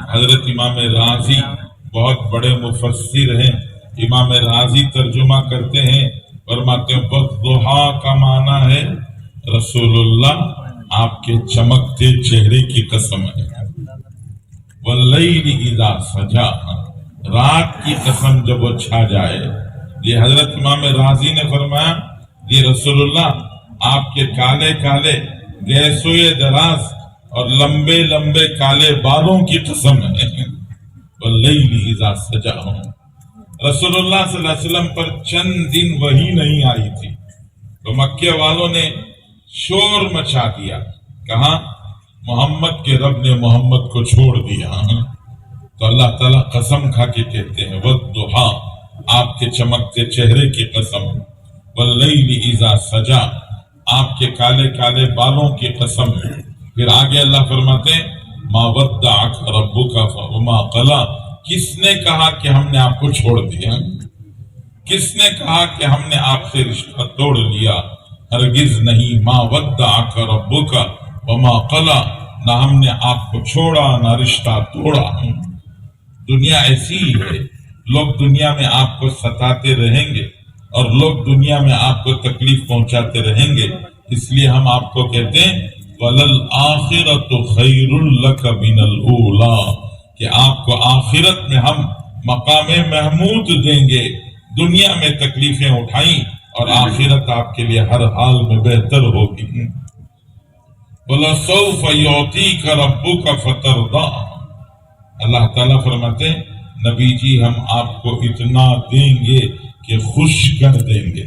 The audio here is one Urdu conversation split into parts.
حضرت امام راضی بہت بڑے مفسر ہیں، امام راضی ترجمہ کرتے ہیں، فرماتے ہیں والضحیٰ کا معنی ہے رسول اللہ آپ کے چمکتے چہرے کی قسم ہے، واللیل اذا سجا رات کی قسم جب وہ چھا جائے۔ یہ حضرت امام راضی نے فرمایا یہ رسول اللہ آپ کے کالے کالے گیسوئے دراز اور لمبے لمبے کالے بالوں کی قسم ہے، واللیل اذا سجا۔ رسول اللہ صلی اللہ علیہ وسلم پر چند دن وحی نہیں آئی تھی تو مکے والوں نے شور مچا دیا، کہا محمد کے رب نے محمد کو چھوڑ دیا۔ تو اللہ تعالیٰ قسم کھا کے کہتے ہیں والضحیٰ آپ کے چمکتے چہرے کی قسم، واللیل اذا سجا آپ کے کالے کالے بالوں کی قسم۔ پھر آگے اللہ فرماتے ہیں ما ودعک ربک وما قلی، کس نے کہا کہ ہم نے آپ کو چھوڑ دیا؟ کس نے کہا کہ ہم نے آپ سے رشتہ توڑ لیا؟ ہرگز نہیں، ما ودعک ربک وما قلی، نہ ہم نے آپ کو چھوڑا نہ رشتہ توڑا۔ دنیا ایسی ہی ہے، لوگ دنیا میں آپ کو ستاتے رہیں گے اور لوگ دنیا میں آپ کو تکلیف پہنچاتے رہیں گے، اس لیے ہم آپ کو کہتے ہیں وَلَلْآخِرَةُ خَيْرٌ لَكَ مِنَ الْأُولَىٰ، کہ آپ کو آخرت میں ہم مقام محمود دیں گے۔ دنیا میں تکلیفیں اٹھائیں اور آخرت آپ کے لیے ہر حال میں بہتر ہوگی۔ وَلَسَوْفَ يُعْطِيكَ رَبُّكَ فَتَرْضَىٰ، اللہ تعالیٰ فرماتے ہیں نبی جی ہم آپ کو اتنا دیں گے کہ خوش کر دیں گے،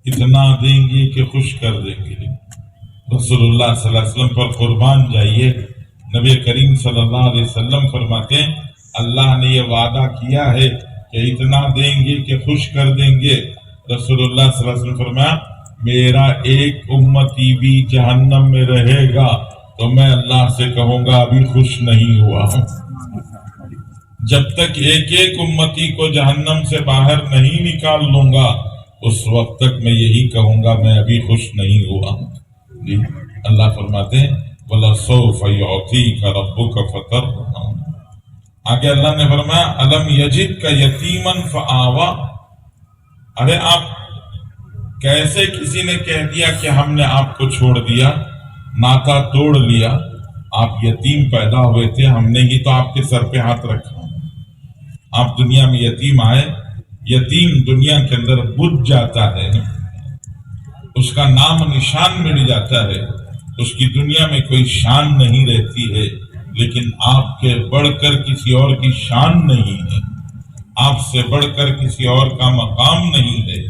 اتنا دیں گے کہ خوش کر دیں گے۔ رسول اللہ صلی اللہ علیہ وسلم پر قربان جائیے، نبی کریم صلی اللہ علیہ وسلم فرماتے ہیں اللہ نے یہ وعدہ کیا ہے کہ اتنا دیں گے کہ خوش کر دیں گے۔ رسول اللہ صلی اللہ علیہ وسلم فرمایا میرا ایک امتی بھی جہنم میں رہے گا تو میں اللہ سے کہوں گا ابھی خوش نہیں ہوا ہوں۔ جب تک ایک ایک امتی کو جہنم سے باہر نہیں نکال لوں گا اس وقت تک میں یہی کہوں گا میں ابھی خوش نہیں ہوا ہوں۔ جی اللہ فرماتے ہیں وَلَسَوْفَ يُعْطِيكَ رَبُّكَ فَتَرْضَىٰ، آگے اللہ نے فرمایا أَلَمْ يَجِدْكَ يَتِيمًا فَآوَىٰ، ارے آپ کیسے کسی نے کہہ دیا کہ ہم نے آپ کو چھوڑ دیا، ناتا توڑ لیا، آپ یتیم پیدا ہوئے تھے، ہم نے ہی تو آپ کے سر پہ ہاتھ رکھا، آپ دنیا میں یتیم آئے، یتیم دنیا کے اندر بجھ جاتا ہے، اس کا نام نشان مٹ جاتا ہے، اس کی دنیا میں کوئی شان نہیں رہتی ہے، لیکن آپ کے بڑھ کر کسی اور کی شان نہیں ہے، آپ سے بڑھ کر کسی اور کا مقام نہیں ہے،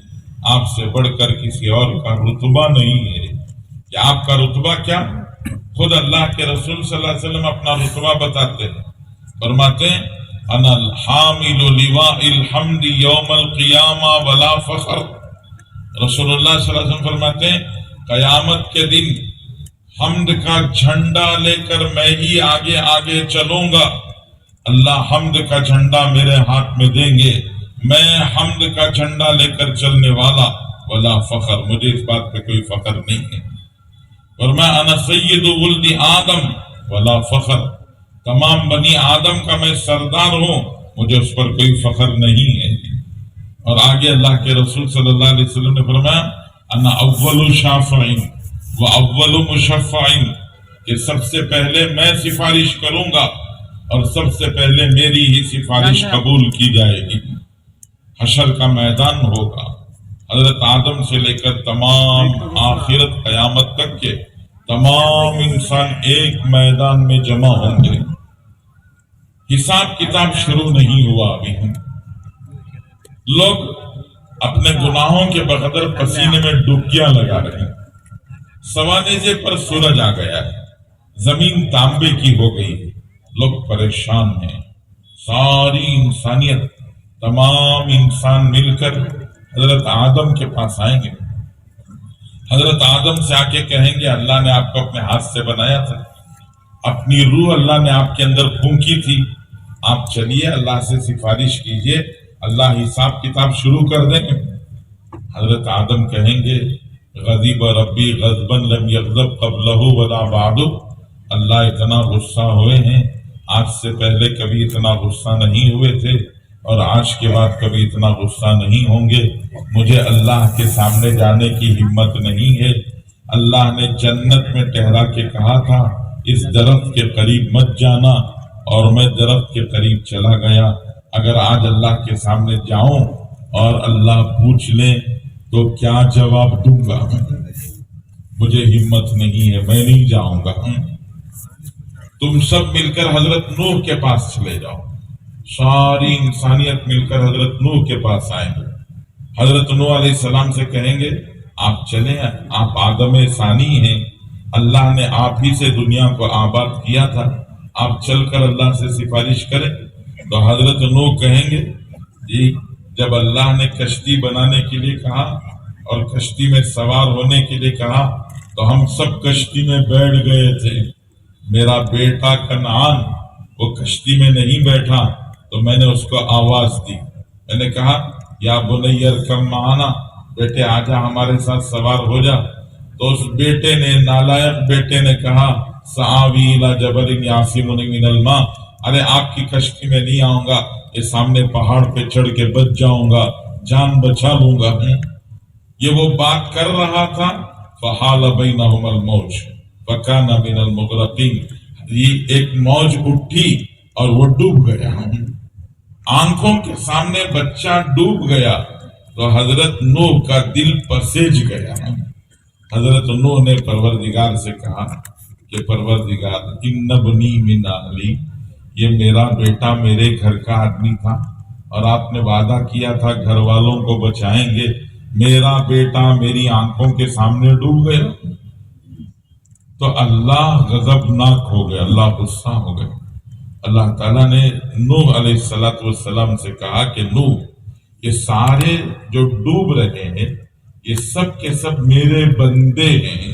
آپ سے بڑھ کر کسی اور کا رتبہ نہیں ہے۔ کہ آپ کا رتبہ کیا؟ خود اللہ کے رسول صلی اللہ علیہ وسلم اپنا رتبہ بتاتے ہیں، فرماتے ہیں انا الحامل لواء الحمد یوم القیامہ ولا فخر، رسول اللہ صلی اللہ علیہ وسلم فرماتے ہیں قیامت کے دن حمد کا جھنڈا لے کر میں ہی آگے آگے چلوں گا، اللہ حمد کا جھنڈا میرے ہاتھ میں دیں گے، میں حمد کا جھنڈا لے کر چلنے والا، ولا فخر، مجھے اس بات پہ کوئی فخر نہیں ہے۔ فرمایا انا سید ولد آدم ولا فخر، تمام بنی آدم کا میں سردار ہوں، مجھے اس پر کوئی فخر نہیں ہے۔ اور آگے اللہ کے رسول صلی اللہ علیہ وسلم نے فرمایا انا اول شافع و اول مشفع، کہ سب سے پہلے میں سفارش کروں گا اور سب سے پہلے میری ہی سفارش قبول کی جائے گی۔ حشر کا میدان ہوگا، حضرت آدم سے لے کر تمام آخرت قیامت تک کے تمام انسان ایک میدان میں جمع ہوں گے، حساب کتاب شروع نہیں ہوا ابھی، لوگ اپنے گناہوں کے بقدر پسینے میں ڈبکیاں لگا رہے ہیں، سوانحے پر سورج آ گیا ہے، زمین تانبے کی ہو گئی ہے، لوگ پریشان ہیں، ساری انسانیت، تمام انسان مل کر حضرت آدم کے پاس آئیں گے، حضرت آدم سے آ کے کہیں گے اللہ نے آپ کو اپنے ہاتھ سے بنایا تھا، اپنی روح اللہ نے آپ کے اندر پھونکی تھی، آپ چلیے اللہ سے سفارش کیجئے، اللہ حساب کتاب شروع کر دیں گے۔ حضرت آدم کہیں گے غضب ربی غضبا لم یغضب قبلہ ولا بعد، اللہ اتنا غصہ ہوئے ہیں آج سے پہلے کبھی اتنا غصہ نہیں ہوئے تھے اور آج کے بعد کبھی اتنا غصہ نہیں ہوں گے۔ مجھے اللہ کے سامنے جانے کی ہمت نہیں ہے۔ اللہ نے جنت میں ٹھہرا کے کہا تھا اس درخت کے قریب مت جانا، اور میں درخت کے قریب چلا گیا۔ اگر آج اللہ کے سامنے جاؤں اور اللہ پوچھ لیں تو کیا جواب دوں گا؟ مجھے ہمت نہیں ہے، میں نہیں جاؤں گا۔ تم سب مل کر حضرت نوح کے پاس چلے جاؤ، ساری انسانیت مل کر حضرت نوح کے پاس آئیں گے۔ حضرت نوح علیہ السلام سے کہیں گے آپ چلیں، آپ آدم ثانی ہیں، اللہ نے آپ ہی سے دنیا کو آباد کیا تھا، آپ چل کر اللہ سے سفارش کریں۔ تو حضرت نوح کہیں گے جی جب اللہ نے کشتی بنانے کے لیے کہا اور کشتی میں سوار ہونے کے لیے کہا تو ہم سب کشتی میں بیٹھ گئے تھے، میرا بیٹا کنعان وہ کشتی میں نہیں بیٹھا تو میں نے اس کو آواز دی، میں نے کہا یا بنی ارکب معنا، بیٹے آجا ہمارے ساتھ سوار ہو جا۔ تو اس بیٹے نے، نالائق بیٹے نے کہا سآوی الی جبل یعصمنی من الماء، ارے آپ کی کشتی میں نہیں آؤں گا، یہ سامنے پہاڑ پہ چڑھ کے بچ جاؤں گا، جان بچا لوں گا۔ یہ وہ بات کر رہا تھا، فحال بینہم الموج فکان من المغرقین، یہ ایک موج اٹھی اور وہ ڈوب گیا، آنکھوں کے سامنے بچہ ڈوب گیا تو حضرت نوح کا دل پسیج گیا۔ حضرت نوح نے پروردگار سے کہا کہ پروردگار ان ابنی من اہلی، یہ میرا بیٹا میرے گھر کا آدمی تھا اور آپ نے وعدہ کیا تھا گھر والوں کو بچائیں گے، میرا بیٹا میری آنکھوں کے سامنے ڈوب گیا۔ تو اللہ غضبناک ہو گیا، اللہ غصہ ہو گیا۔ اللہ تعالیٰ نے نوح علیہ السلام سے کہا کہ نوح یہ سارے جو ڈوب رہے ہیں یہ سب کے سب میرے بندے ہیں،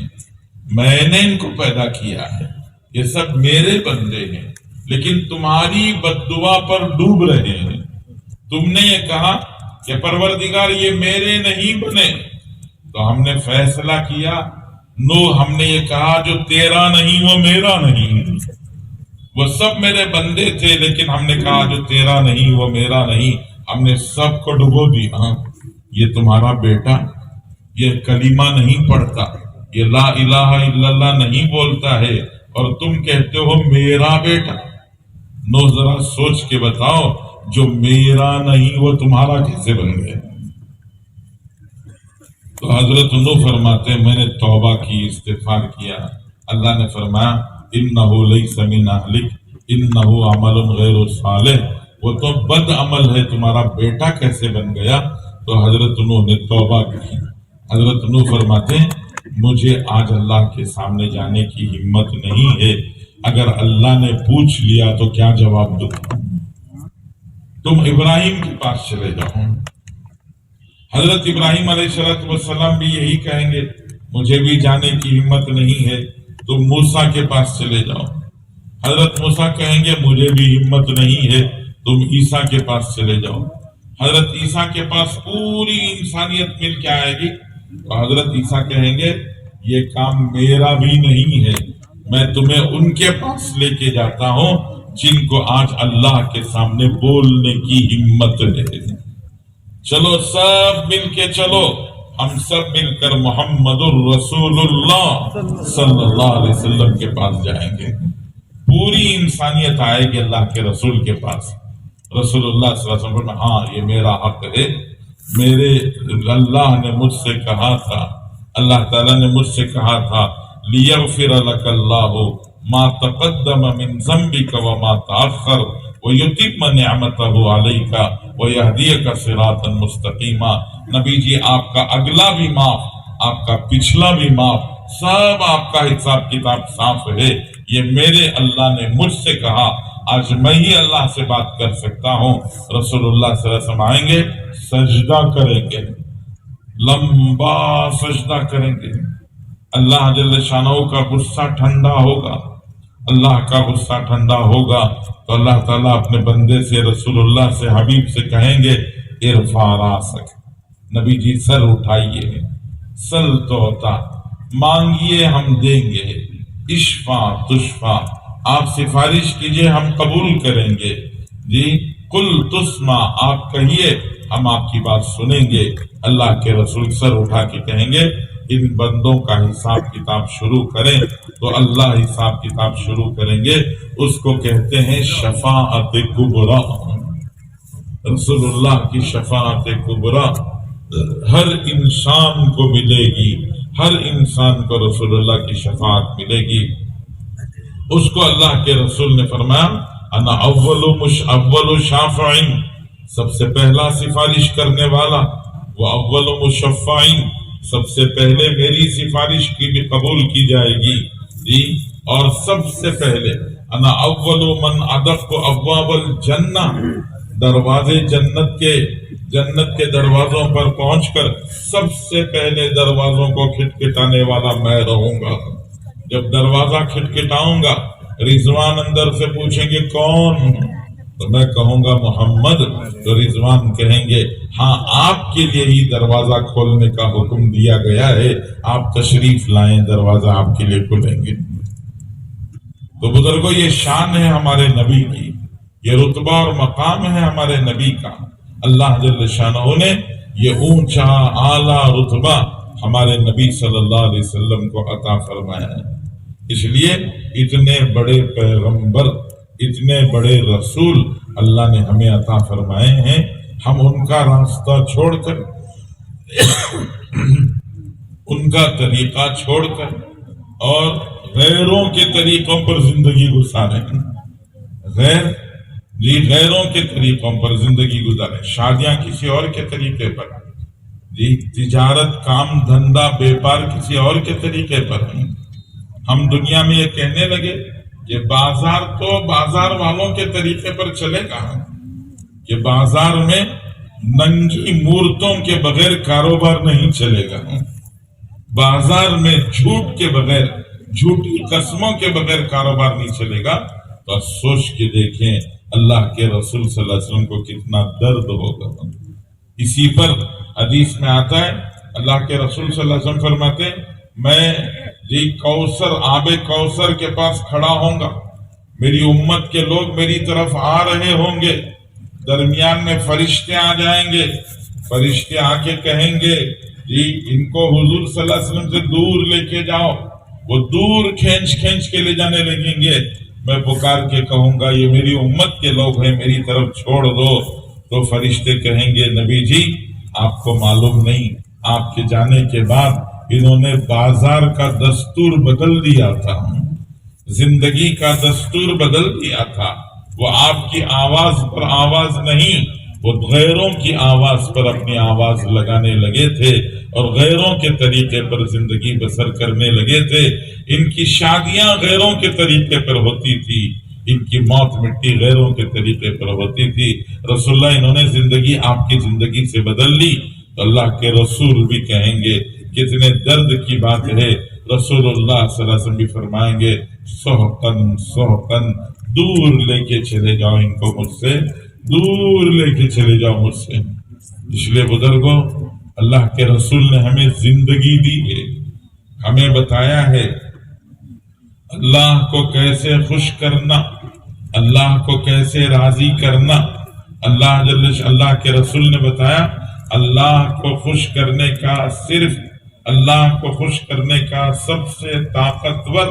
میں نے ان کو پیدا کیا ہے، یہ سب میرے بندے ہیں، لیکن تمہاری بد دعا پر ڈوب رہے ہیں۔ تم نے یہ کہا کہ پروردگار یہ میرے نہیں بنے، تو ہم نے فیصلہ کیا نوح، ہم نے یہ کہا جو تیرا نہیں وہ میرا نہیں، وہ سب میرے بندے تھے لیکن ہم نے کہا جو تیرا نہیں وہ میرا نہیں، ہم نے سب کو ڈبو دیا۔ یہ تمہارا بیٹا یہ کلمہ نہیں پڑھتا، یہ لا الہ الا اللہ نہیں بولتا ہے اور تم کہتے ہو میرا بیٹا۔ نو ذرا سوچ کے بتاؤ جو میرا نہیں وہ تمہارا کیسے بن گیا؟ تو حضرت نو فرماتے میں نے توبہ کی، استغفار کیا، اللہ نے فرمایا انہو لیس من اہلک انہو عمل غیر صالح، وہ تو بد عمل ہے، تمہارا بیٹا کیسے بن گیا؟ تو حضرت نوح نے توبہ کی۔ حضرت نوح فرماتے ہیں مجھے آج اللہ کے سامنے جانے کی ہمت نہیں ہے، اگر اللہ نے پوچھ لیا تو کیا جواب دوں؟ تم ابراہیم کے پاس چلے جاؤ، حضرت ابراہیم علیہ السلام بھی یہی کہیں گے مجھے بھی جانے کی ہمت نہیں ہے، تم موسیٰ کے پاس چلے جاؤ۔ حضرت موسیٰ کہیں گے مجھے بھی ہمت نہیں ہے، تم عیسیٰ کے پاس چلے جاؤ۔ حضرت عیسیٰ کے پاس پوری انسانیت مل کے آئے گی تو حضرت عیسیٰ کہیں گے یہ کام میرا بھی نہیں ہے، میں تمہیں ان کے پاس لے کے جاتا ہوں جن کو آج اللہ کے سامنے بولنے کی ہمت ہے۔ چلو سب مل کے چلو، ہم سب مل کر محمد الرسول اللہ صلی اللہ علیہ وسلم کے پاس جائیں گے، پوری انسانیت آئے گی اللہ کے رسول کے پاس۔ رسول اللہ صلی اللہ علیہ وسلم ہاں یہ میرا حق ہے، میرے اللہ نے مجھ سے کہا تھا، اللہ تعالیٰ نے مجھ سے کہا تھا لیغفر لک اللہ ما تقدم من ذنبک وما تأخر ویتم نعمتہ علیک ویہدیک صراطا مستقیما۔ نبی جی آپ کا اگلا بھی معاف، آپ کا پچھلا بھی معاف، سب آپ کا حساب کتاب صاف ہے، یہ میرے اللہ نے مجھ سے کہا، آج میں ہی اللہ سے بات کر سکتا ہوں۔ رسول اللہ صلی اللہ علیہ وسلم آئیں گے، سجدہ کریں گے، لمبا سجدہ کریں گے، اللہ جل شانہ کا غصہ ٹھنڈا ہوگا، اللہ کا غصہ ٹھنڈا ہوگا تو اللہ تعالیٰ اپنے بندے سے، رسول اللہ سے، حبیب سے کہیں گے ارفع راسک، نبی جی سر اٹھائیے، سل توتا، مانگیے ہم دیں گے، اشفع تشفع، آپ سفارش کیجئے ہم قبول کریں گے. جی قل تسمع، آپ کہیے ہم آپ کی بات سنیں گے. اللہ کے رسول سر اٹھا کے کہیں گے ان بندوں کا حساب کتاب شروع کریں. تو اللہ حساب کتاب شروع کریں گے. اس کو کہتے ہیں شفاعت کبریٰ. رسول اللہ کی شفاعت کبریٰ ہر انسان کو ملے گی. ہر انسان کو رسول اللہ کی شفاعت ملے گی. اس کو اللہ کے رسول نے فرمایا انا اول شافع، سب سے پہلا سفارش کرنے والا، وہ اول مشفع، سب سے پہلے میری سفارش کی بھی قبول کی جائے گی. جی اور سب سے پہلے انا اول من ادق ابواب الجنہ، دروازے جنت کے دروازوں پر پہنچ کر سب سے پہلے دروازوں کو کھٹکھٹانے والا میں رہوں گا. جب دروازہ کھٹکھٹاؤں گا رضوان اندر سے پوچھیں گے کون، تو میں کہوں گا محمد. تو رضوان کہیں گے ہاں آپ کے لیے ہی دروازہ کھولنے کا حکم دیا گیا ہے، آپ تشریف لائیں، دروازہ آپ کے لیے کھلیں گے. تو بزرگوں یہ شان ہے ہمارے نبی کی، یہ رتبہ اور مقام ہے ہمارے نبی کا. اللہ جل شانہ نے یہ اونچا اعلیٰ رتبہ ہمارے نبی صلی اللہ علیہ وسلم کو عطا فرمایا ہے. اس لیے اتنے بڑے پیغمبر، اتنے بڑے رسول اللہ نے ہمیں عطا فرمائے ہیں. ہم ان کا راستہ چھوڑ کر ان کا طریقہ چھوڑ کر اور غیروں کے طریقوں پر زندگی گزاریں. غیروں کے طریقوں پر زندگی گزاریں. شادیاں کسی اور کے طریقے پر، جی تجارت کام دھندا بیپار کسی اور کے طریقے پر. ہم دنیا میں یہ کہنے لگے کہ بازار تو بازار والوں کے طریقے پر چلے گا، کہ بازار میں ننگی مورتوں کے بغیر کاروبار نہیں چلے گا. بازار میں جھوٹ کے بغیر، جھوٹی قسموں کے بغیر کاروبار نہیں چلے گا. تو سوچ کے دیکھیں اللہ کے رسول صلی اللہ علیہ وسلم کو کتنا درد ہوگا. اسی پر حدیث میں آتا ہے اللہ کے رسول صلی اللہ علیہ وسلم فرماتے ہیں میں کوثر، آب کوثر کے پاس کھڑا ہوں گا، میری امت کے لوگ میری طرف آ رہے ہوں گے، درمیان میں فرشتے آ جائیں گے. فرشتے آ کے کہیں گے جی ان کو حضور صلی اللہ علیہ وسلم سے دور لے کے جاؤ. وہ دور کھینچ کے لے جانے لگیں گے. میں پکار کے کہوں گا یہ میری امت کے لوگ ہیں، میری طرف چھوڑ دو. تو فرشتے کہیں گے نبی جی آپ کو معلوم نہیں، آپ کے جانے کے بعد انہوں نے بازار کا دستور بدل دیا تھا، زندگی کا دستور بدل دیا تھا. وہ آپ کی آواز پر آواز نہیں، وہ غیروں کی آواز پر اپنی آواز لگانے لگے تھے اور غیروں کے طریقے پر زندگی بسر کرنے لگے تھے. ان کی شادیاں غیروں کے طریقے پر ہوتی تھی، ان کی موت مٹی غیروں کے طریقے پر ہوتی تھی. رسول اللہ انہوں نے زندگی آپ کی زندگی سے بدل لی. تو اللہ کے رسول بھی کہیں گے کتنے درد کی بات ہے. رسول اللہ صلی اللہ علیہ وسلم بھی فرمائیں گے سحقن دور لے کے چلے جاؤ ان کو مجھ سے، دور لے کے چلے جاؤ مجھ سے. اس لیے بزرگوں اللہ کے رسول نے ہمیں زندگی دی ہے، ہمیں بتایا ہے اللہ کو کیسے خوش کرنا، اللہ کو کیسے راضی کرنا. اللہ کے رسول نے بتایا اللہ کو خوش کرنے کا، صرف اللہ کو خوش کرنے کا سب سے طاقتور،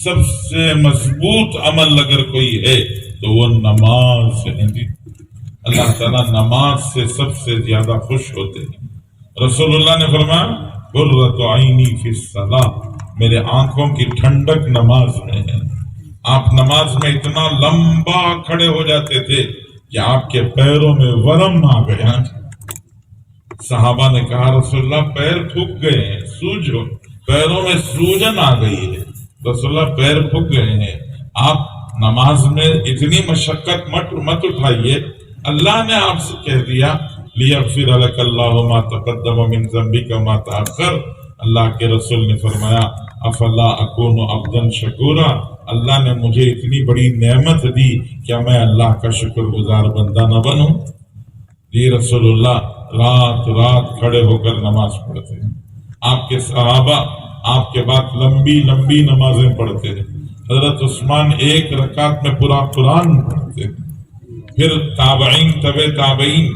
سب سے مضبوط عمل اگر کوئی ہے تو وہ نماز ہے. اللہ تعالیٰ نماز سے سب سے زیادہ خوش ہوتے ہیں. رسول اللہ نے فرمایا قرۃ عینی فی الصلاۃ، میرے آنکھوں کی ٹھنڈک نماز میں ہے. آپ نماز میں اتنا لمبا کھڑے ہو جاتے تھے کہ آپ کے پیروں میں ورم آ گیا. صحابہ نے کہا رسول اللہ پیر پھک گئے ہیں، پیروں میں سوجن آ گئی ہے. رسول اللہ پیر پھک گئے ہیں. آپ نماز میں اتنی مشقت مت اٹھائیے. اللہ نے آپ سے کہہ دیا لیغفر لک اللہ ما تقدم من ذنبک وما تأخر. اللہ کے رسول نے فرمایا افلا اکون عبدا شکورا، اللہ نے مجھے اتنی بڑی نعمت دی کیا میں اللہ کا شکر گزار بندہ نہ بنوں. جی رسول اللہ رات کھڑے ہو کر نماز پڑھتے ہیں. آپ کے صحابہ آپ کے بعد لمبی نمازیں پڑھتے ہیں. حضرت عثمان ایک رکعت میں پورا قرآن پڑھتے تھے. پھر تابعین طبع تابعین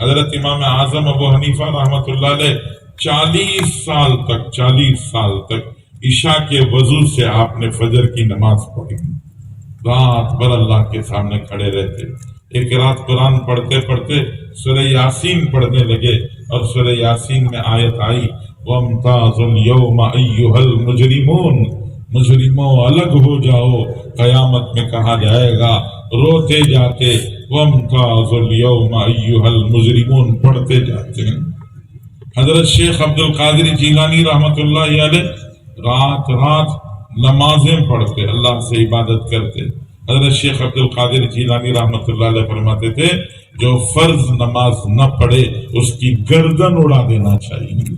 حضرت امام اعظم ابو حنیفہ رحمۃ اللہ علیہ 40 سال تک عشاء کے وضو سے آپ نے فجر کی نماز پڑھی. رات بھر اللہ کے سامنے کھڑے رہتے. ایک رات قرآن پڑھتے پڑھتے سورہ یاسین پڑھنے لگے اور سورہ یاسین میں آیت آئی وَامْتَازُوا الْيَوْمَ أَيُّهَا الْمُجْرِمُونَ، مجرموں الگ ہو جاؤ. قیامت میں کہا جائے گا روتے جاتے وَامْتَازُوا الْيَوْمَ أَيُّهَا الْمُجْرِمُونَ پڑھتے جاتے ہیں. حضرت شیخ عبد القادر جیلانی رحمۃ اللہ علیہ رات نمازیں پڑھتے اللہ سے عبادت کرتے. حضرت شیخ عبد القادر جیلانی رحمۃ اللہ علیہ فرماتے تھے جو فرض نماز نہ پڑھے اس کی گردن اڑا دینا چاہیے.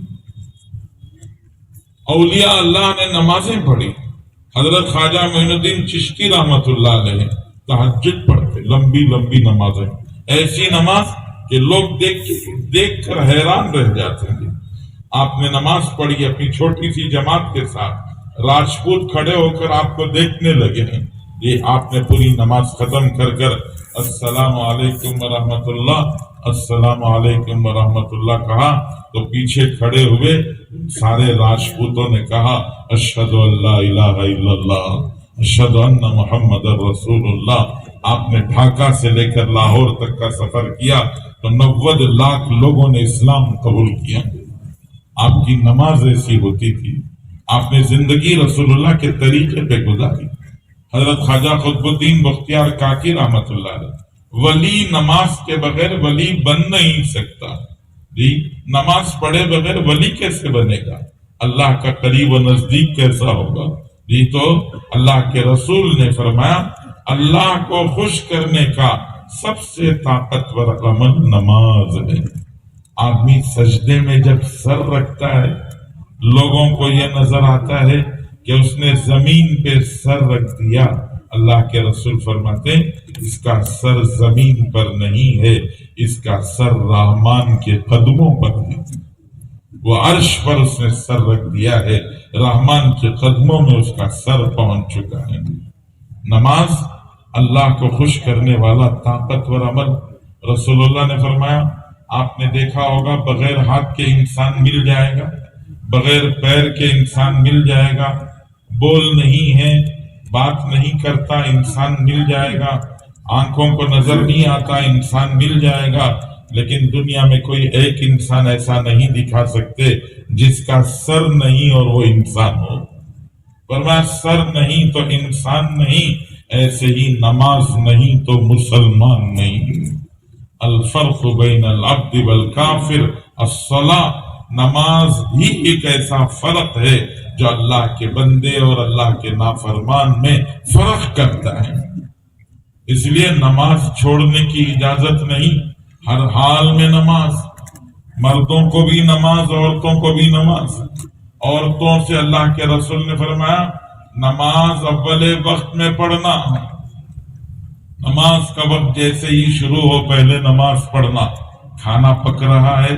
اولیاء اللہ نے نمازیں پڑھی. حضرت خواجہ معین الدین چشتی رحمۃ اللہ علیہ تہجد پڑھتے، لمبی لمبی نمازیں، ایسی نماز کہ لوگ دیکھ کر حیران رہ جاتے ہیں. آپ نے نماز پڑھی اپنی چھوٹی سی جماعت کے ساتھ، راجپوت کھڑے ہو کر آپ کو دیکھنے لگے ہیں. یہ آپ نے پوری نماز ختم کر السلام علیکم ورحمۃ اللہ، السلام علیکم ورحمۃ اللہ کہا تو پیچھے کھڑے ہوئے سارے راجپوتوں نے کہا اشہد ان لا الہ الا اللہ اشہد ان محمد رسول اللہ. آپ نے ڈھاکہ سے لے کر لاہور تک کا سفر کیا تو 90 لاکھ لوگوں نے اسلام قبول کیا. آپ کی نماز ایسی ہوتی تھی. آپ نے زندگی رسول اللہ کے طریقے پہ گزاری. حضرت خواجہ قطب الدین بختیار کاکی رحمۃ اللہ علیہ ولی نماز کے بغیر ولی بن نہیں سکتا. جی نماز پڑھے بغیر ولی کیسے بنے گا؟ اللہ کا قریب و نزدیک کیسا ہوگا؟ جی تو اللہ کے رسول نے فرمایا اللہ کو خوش کرنے کا سب سے طاقتور عمل نماز ہے. آدمی سجدے میں جب سر رکھتا ہے لوگوں کو یہ نظر آتا ہے کہ اس نے زمین پہ سر رکھ دیا. اللہ کے رسول فرماتے اس کا سر زمین پر نہیں ہے، اس کا سر رحمان کے قدموں پر ہے. وہ عرش پر اس نے سر رکھ دیا ہے، رحمان کے قدموں میں اس کا سر پہنچ چکا ہے. نماز اللہ کو خوش کرنے والا طاقتور عمل. رسول اللہ نے فرمایا آپ نے دیکھا ہوگا بغیر ہاتھ کے انسان مل جائے گا، بغیر پیر کے انسان مل جائے گا، بول نہیں ہے، بات نہیں کرتا انسان مل جائے گا، آنکھوں کو نظر نہیں آتا انسان مل جائے گا. لیکن دنیا میں کوئی ایک انسان ایسا نہیں دکھا سکتے جس کا سر نہیں اور وہ انسان ہو. فرمایا سر نہیں تو انسان نہیں، ایسے ہی نماز نہیں تو مسلمان نہیں. الفرق بین العبد والکافر الصلاۃ. نماز بھی ایک ایسا فرق ہے جو اللہ کے بندے اور اللہ کے نافرمان میں فرق کرتا ہے. اس لیے نماز چھوڑنے کی اجازت نہیں. ہر حال میں نماز، مردوں کو بھی نماز، عورتوں کو بھی نماز. عورتوں سے اللہ کے رسول نے فرمایا نماز اول وقت میں پڑھنا. نماز کا وقت جیسے ہی شروع ہو پہلے نماز پڑھنا. کھانا پک رہا ہے،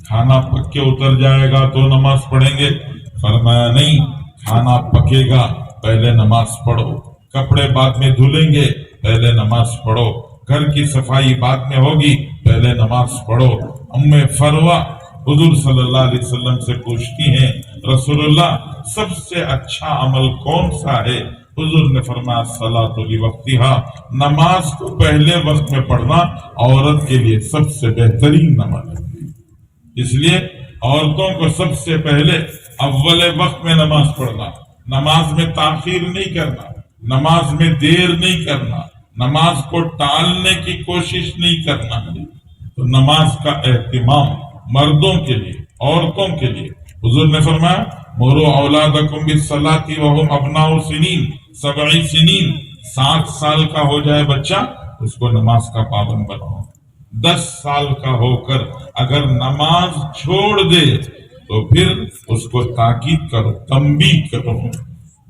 کھانا پک کے اتر جائے گا تو نماز پڑھیں گے؟ فرمایا نہیں، کھانا پکے گا پہلے نماز پڑھو. کپڑے بعد میں دھلیں گے پہلے نماز پڑھو. گھر کی صفائی بعد میں ہوگی پہلے نماز پڑھو. فروہ حضور صلی اللہ علیہ وسلم سے پوچھتی ہیں رسول اللہ سب سے اچھا عمل کون سا ہے؟ حضور نے فرمایا صلاۃ لوقتہا. نماز کو پہلے وقت میں پڑھنا عورت کے لیے سب سے بہترین عمل ہے. اس لیے عورتوں کو سب سے پہلے اول وقت میں نماز پڑھنا. نماز میں تاخیر نہیں کرنا، نماز میں دیر نہیں کرنا، نماز کو ٹالنے کی کوشش نہیں کرنا. تو نماز کا اہتمام مردوں کے لیے، عورتوں کے لیے. حضور نے فرمایا مروا اولادکم بالصلاۃ وهم ابناء سنین 7 سنین. 7 سال کا ہو جائے بچہ اس کو نماز کا پابند بناؤ. 10 سال کا ہو کر اگر نماز چھوڑ دے تو پھر اس کو تاکید کرو، تنبیہ کرو.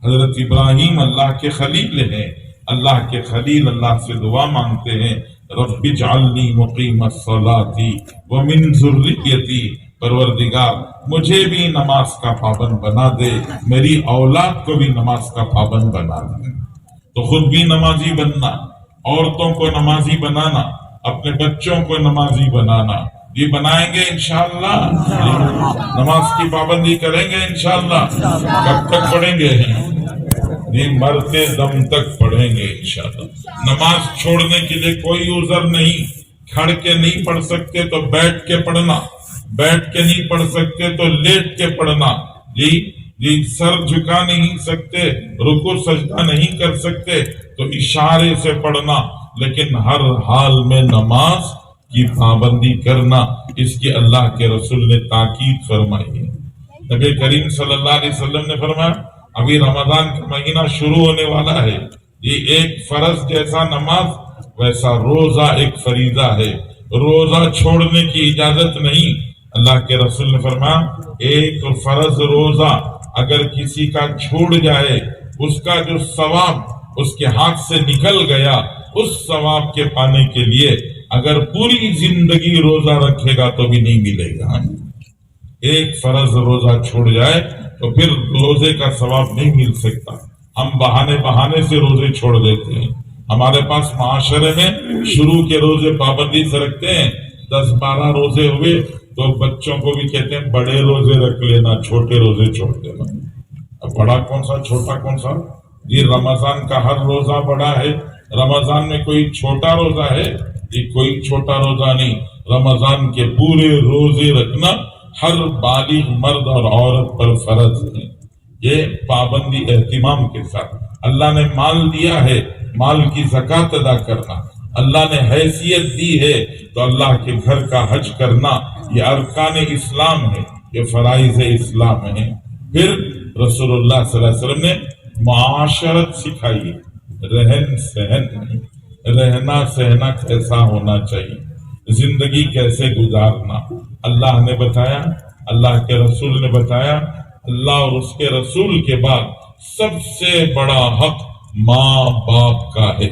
حضرت ابراہیم اللہ کے خلیل ہیں. اللہ کے خلیل اللہ سے دعا مانگتے ہیں رب اجعلنی مقیم الصلاۃ ومن ذریتی. پروردگار مجھے بھی نماز کا پابند بنا دے، میری اولاد کو بھی نماز کا پابند بنا دے۔ تو خود بھی نمازی بننا، عورتوں کو نمازی بنانا، اپنے بچوں کو نمازی بنانا، یہ بنائیں گے انشاءاللہ، نماز کی پابندی کریں گے انشاءاللہ۔ کب تک پڑھیں گے؟ یہ مرتے دم تک پڑھیں گے انشاءاللہ۔ نماز چھوڑنے کے لیے کوئی عذر نہیں، کھڑ کے نہیں پڑھ سکتے تو بیٹھ کے پڑھنا، بیٹھ کے نہیں پڑھ سکتے تو لیٹ کے پڑھنا، جی سر جھکا نہیں سکتے، رکوع سجدہ نہیں کر سکتے تو اشارے سے پڑھنا، لیکن ہر حال میں نماز کی پابندی کرنا، اس کی اللہ کے رسول نے تاکید فرمائی ہے۔ نبی کریم صلی اللہ علیہ وسلم نے فرمایا ابھی رمضان کا مہینہ شروع ہونے والا ہے، یہ ایک فرض جیسا نماز ویسا روزہ ایک فریضہ ہے، روزہ چھوڑنے کی اجازت نہیں۔ اللہ کے رسول نے فرمایا ایک فرض روزہ اگر کسی کا چھوٹ جائے، اس کا جو ثواب اس کے ہاتھ سے نکل گیا، اس ثواب کے پانے کے لیے اگر پوری زندگی روزہ رکھے گا تو بھی نہیں ملے گا۔ ایک فرض روزہ چھوڑ جائے تو پھر روزے کا ثواب نہیں مل سکتا۔ ہم بہانے سے روزے چھوڑ دیتے ہیں۔ ہمارے پاس معاشرے میں شروع کے روزے پابندی سے رکھتے ہیں، 10-12 روزے ہوئے تو بچوں کو بھی کہتے ہیں بڑے روزے رکھ لینا، چھوٹے روزے چھوڑ دینا۔ اب بڑا کون سا چھوٹا کون سا؟ جی رمضان کا ہر روزہ بڑا ہے، رمضان میں کوئی چھوٹا روزہ ہے؟ یہ کوئی چھوٹا روزہ نہیں، رمضان کے پورے روزے رکھنا ہر بالغ مرد اور عورت پر فرض ہے۔ یہ پابندی اہتمام کے ساتھ، اللہ نے مال دیا ہے، مال کی زکوٰۃ ادا کرنا، اللہ نے حیثیت دی ہے تو اللہ کے گھر کا حج کرنا، یہ ارکان اسلام ہے، یہ فرائض اسلام ہے۔ پھر رسول اللہ صلی اللہ علیہ وسلم نے معاشرت سکھائی، رہن سہن، رہنا سہنا کیسا ہونا چاہیے، زندگی کیسے گزارنا اللہ نے بتایا، اللہ کے رسول نے بتایا۔ اللہ اور اس کے رسول کے بعد سب سے بڑا حق ماں باپ کا ہے۔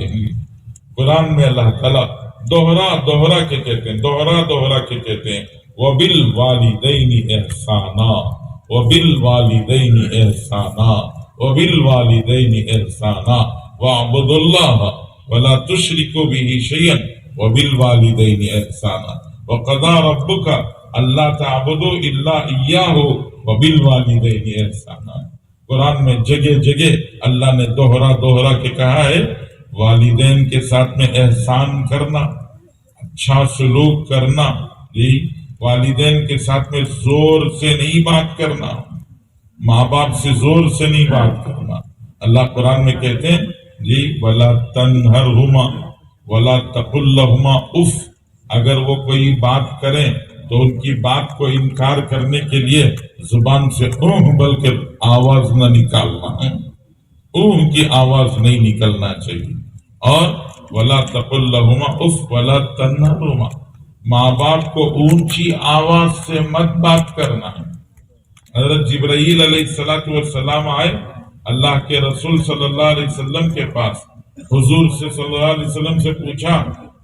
قرآن میں اللہ تعالیٰ دوہرا کے کہتے ہیں، دوہرا کے کہتے ہیں وَبِالْوَالِدَيْنِ إِحْسَانًا وَبِالْوَالِدَيْنِ إِحْسَانًا وَبِالْوَالِدَيْنِ إِحْسَانًا وَاعْبُدُوا اللَّهَ وَلَا تُشْرِكُوا بِهِ شَيْئًا وَبِالْوَالِدَيْنِ إِحْسَانًا وَقَضَىٰ رَبُّكَ أَلَّا تَعْبُدُوا إِلَّا إِيَّاهُ وَبِالْوَالِدَيْنِ إِحْسَانًا۔ قرآن میں جگہ جگہ اللہ نے دوہرا کے کہا ہے والدین کے ساتھ میں احسان کرنا، اچھا سلوک کرنا، والدین کے ساتھ میں زور سے نہیں بات کرنا، ماں باپ سے زور سے نہیں بات کرنا۔ اللہ قرآن میں کہتے ہیں وَلَا تَنْهَرْهُمَا وَلَا تَقُلْ لَهُمَا اُفْ، اگر وہ کوئی بات کریں تو ان کی بات کو انکار کرنے کے لیے زبان سے بلکہ آواز نہ نکالنا ہے، کی آواز نہیں نکلنا چاہیے۔ اور وَلَا تَقُلْ لَهُمَا اُفْ وَلَا تَنْهَرْهُمَا، ماں باپ کو اونچی آواز سے مت بات کرنا ہے۔ حضرت جبرائیل علیہ السلام آئے اللہ کے رسول صلی اللہ علیہ وسلم کے پاس، حضور سے صلی اللہ علیہ وسلم سے پوچھا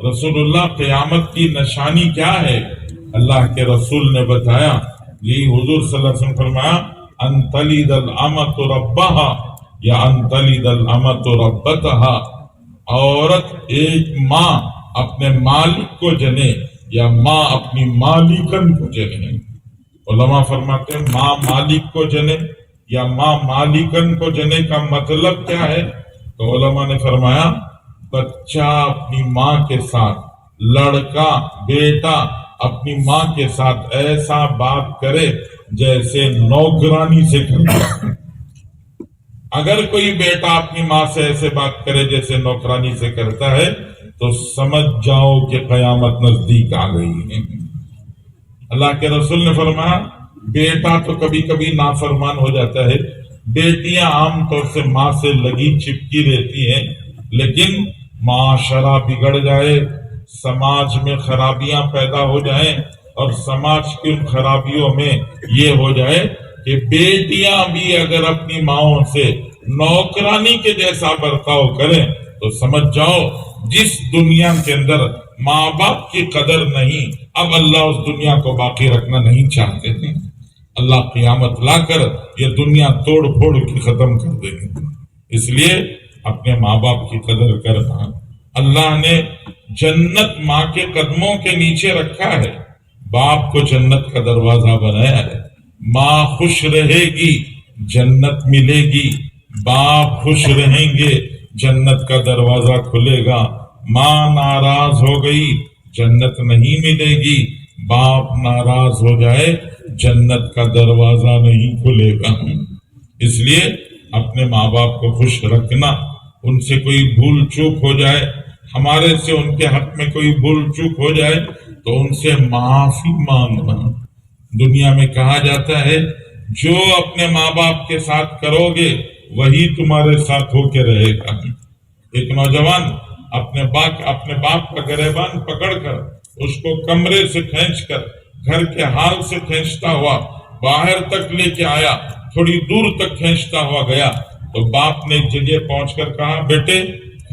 رسول اللہ قیامت کی نشانی کیا ہے؟ اللہ کے رسول نے بتایا، حضور صلی اللہ علیہ وسلم فرمایا ان تلد الامۃ ربہا یا ان تلد الامۃ ربتہا، عورت ایک ماں اپنے مالک کو جنے یا ماں اپنی مالکن کو جنے۔ علماء فرماتے ہیں ماں مالک کو جنے یا ماں مالکن کو جنے کا مطلب کیا ہے؟ تو علماء نے فرمایا بچہ اپنی ماں کے ساتھ، لڑکا بیٹا اپنی ماں کے ساتھ ایسا بات کرے جیسے نوکرانی سے کرتا ہے۔ اگر کوئی بیٹا اپنی ماں سے ایسے بات کرے جیسے نوکرانی سے کرتا ہے تو سمجھ جاؤ کہ قیامت نزدیک آ گئی ہے۔ اللہ کے رسول نے فرمایا بیٹا تو کبھی کبھی نافرمان ہو جاتا ہے، بیٹیاں عام طور سے ماں سے لگی چپکی رہتی ہیں، لیکن معاشرہ بگڑ جائے، سماج میں خرابیاں پیدا ہو جائیں اور سماج کی ان خرابیوں میں یہ ہو جائے کہ بیٹیاں بھی اگر اپنی ماؤں سے نوکرانی کے جیسا برتاؤ کریں تو سمجھ جاؤ جس دنیا کے اندر ماں باپ کی قدر نہیں، اب اللہ اس دنیا کو باقی رکھنا نہیں چاہتے ہیں، اللہ قیامت لا کر یہ دنیا توڑ پھوڑ کے ختم کر دیں گے۔ اس لیے اپنے ماں باپ کی قدر کرنا۔ اللہ نے جنت ماں کے قدموں کے نیچے رکھا ہے، باپ کو جنت کا دروازہ بنایا ہے۔ ماں خوش رہے گی جنت ملے گی، باپ خوش رہیں گے جنت کا دروازہ کھلے گا۔ ماں ناراض ہو گئی جنت نہیں ملے گی، باپ ناراض ہو جائے جنت کا دروازہ نہیں کھلے گا۔ اس لیے اپنے ماں باپ کو خوش رکھنا، ان سے کوئی بھول چوک ہو جائے، ہمارے سے ان کے حق میں کوئی بھول چوک ہو جائے تو ان سے معافی مانگنا۔ دنیا میں کہا جاتا ہے جو اپنے ماں باپ کے ساتھ کرو گے وہی تمہارے ساتھ ہو کے رہے گا۔ ایک نوجوان اپنے باپ کا گریبان پکڑ کر اس کو کمرے سے کھینچ کر گھر کے حال سے کھینچتا ہوا باہر تک لے کے آیا، تھوڑی دور تک کھینچتا ہوا گیا تو باپ نے ایک جگہ پہنچ کر کہا بیٹے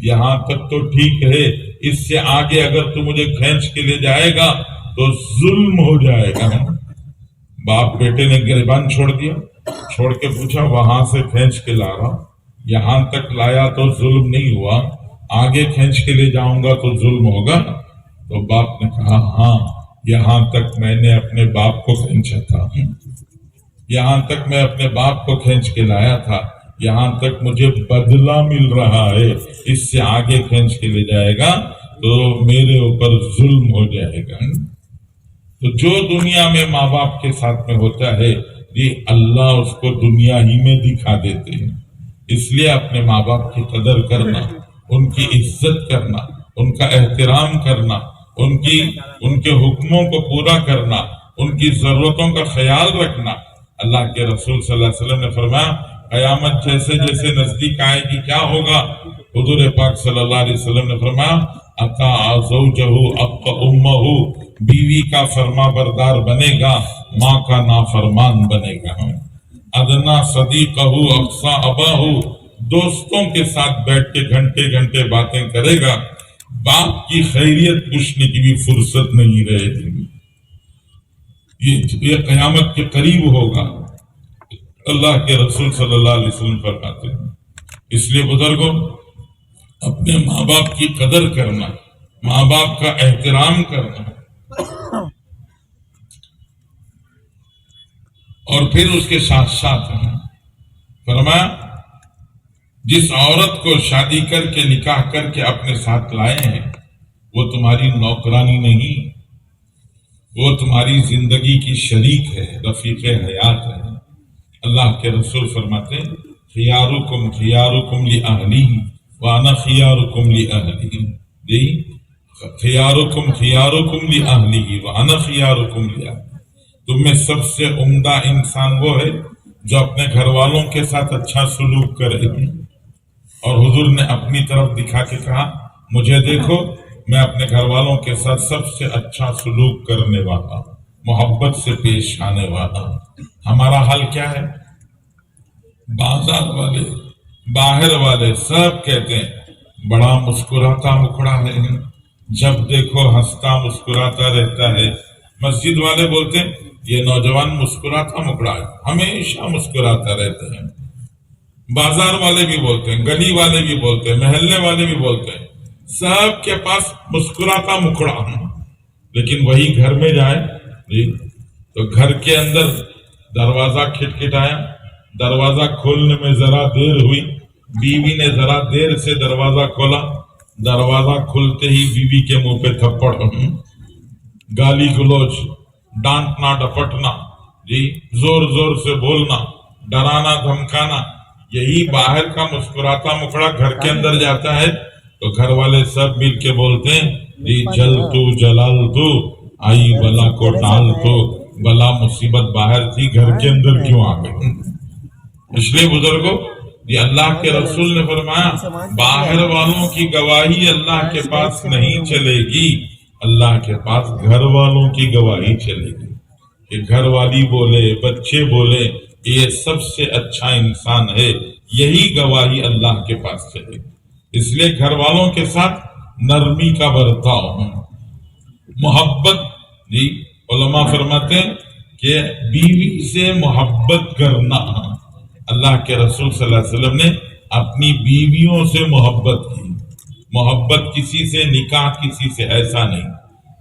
یہاں تک تو ٹھیک ہے، اس سے آگے اگر تو مجھے کھینچ کے لے جائے گا تو ظلم ہو جائے گا۔ باپ بیٹے نے گریبان چھوڑ دیا، چھوڑ کے پوچھا وہاں سے کھینچ کے لا رہا، یہاں تک لایا تو ظلم نہیں ہوا، آگے کھینچ کے لے جاؤں گا تو ظلم ہوگا؟ تو باپ نے کہا ہاں یہاں تک میں نے اپنے باپ کو کھینچا تھا، یہاں تک میں اپنے باپ کو کھینچ کے لایا تھا، یہاں تک مجھے بدلہ مل رہا ہے، اس سے آگے کھینچ کے لے جائے گا تو میرے اوپر ظلم ہو جائے گا۔ تو جو دنیا میں ماں باپ کے ساتھ میں ہوتا ہے یہ اللہ اس کو دنیا ہی میں دکھا دیتے ہیں۔ اس لیے اپنے ماں باپ کی قدر کرنا، ان کی عزت کرنا، ان کا احترام کرنا، ان کے حکموں کو پورا کرنا، ان کی ضرورتوں کا خیال رکھنا۔ اللہ کے رسول صلی اللہ علیہ وسلم نے فرمایا قیامت جیسے جیسے نزدیک آئے گی کیا ہوگا؟ حضور پاک صلی اللہ علیہ وسلم نے فرمایا اطاع زوجہ اق امہ، بیوی کا فرما بردار بنے گا، ماں کا نافرمان بنے گا۔ ادنا صدیقہ اقصی اباہ، دوستوں کے ساتھ بیٹھ کے گھنٹے گھنٹے باتیں کرے گا، باپ کی خیریت پوچھنے کی بھی فرصت نہیں رہے گی۔ یہ قیامت کے قریب ہوگا، اللہ کے رسول صلی اللہ علیہ وسلم فرماتے ہیں۔ اس لیے بزرگوں اپنے ماں باپ کی قدر کرنا، ماں باپ کا احترام کرنا، اور پھر اس کے ساتھ ساتھ فرمایا جس عورت کو شادی کر کے نکاح کر کے اپنے ساتھ لائے ہیں وہ تمہاری نوکرانی نہیں، وہ تمہاری زندگی کی شریک ہے، رفیق حیات ہے۔ اللہ کے رسول فرماتے ہیں خیارکم خیارکم لأہلیہ وانا خیارکم لأہلیہ، جی خیارکم خیارکم لأہلیہ وانا خیارکم لأہلیہ، تم میں سب سے عمدہ انسان وہ ہے جو اپنے گھر والوں کے ساتھ اچھا سلوک کرے گی۔ اور حضور نے اپنی طرف دکھا کے کہا مجھے دیکھو میں اپنے گھر والوں کے ساتھ سب سے اچھا سلوک کرنے والا، محبت سے پیش آنے والا۔ ہمارا حال کیا ہے؟ بازار والے باہر والے سب کہتے ہیں بڑا مسکراتا مکھڑا ہے، جب دیکھو ہنستا مسکراتا رہتا ہے۔ مسجد والے بولتے ہیں یہ نوجوان مسکراتا مکھڑا ہے، ہمیشہ مسکراتا رہتا ہے۔ بازار والے بھی بولتے ہیں، گلی والے بھی بولتے ہیں، محلے والے بھی بولتے ہیں، سب کے پاس مسکراتا مکھڑا ہوں۔ لیکن وہی گھر میں جائے جی تو گھر کے اندر دروازہ کھٹکھٹایا، دروازہ کھولنے میں ذرا دیر ہوئی، بیوی نے ذرا دیر سے دروازہ کھولا، دروازہ کھلتے ہی بیوی کے منہ پہ تھپڑ، گالی گلوچ، ڈانٹنا ڈپٹنا، جی زور زور سے بولنا، ڈرانا دھمکانا۔ یہی باہر کا مسکراتا مکھڑا گھر کے اندر جاتا ہے تو گھر والے سب مل کے بولتے ہیں جی جل تو جلال تو آئی بلا کو ٹال تو، بلا مصیبت باہر تھی گھر کے اندر کیوں آ گئی؟ اس لیے بزرگوں یہ اللہ کے رسول نے فرمایا باہر والوں کی گواہی اللہ کے پاس نہیں چلے گی، اللہ کے پاس گھر والوں کی گواہی چلے گی۔ کہ گھر والی بولے، بچے بولے یہ سب سے اچھا انسان ہے، یہی گواہی اللہ کے پاس چلے گی۔ اس لیے گھر والوں کے ساتھ نرمی کا برتاؤ، محبت جی علماء فرماتے ہیں کہ بیوی سے محبت کرنا، اللہ کے رسول صلی اللہ علیہ وسلم نے اپنی بیویوں سے محبت کی. محبت کسی سے، نکاح کسی سے ایسا نہیں.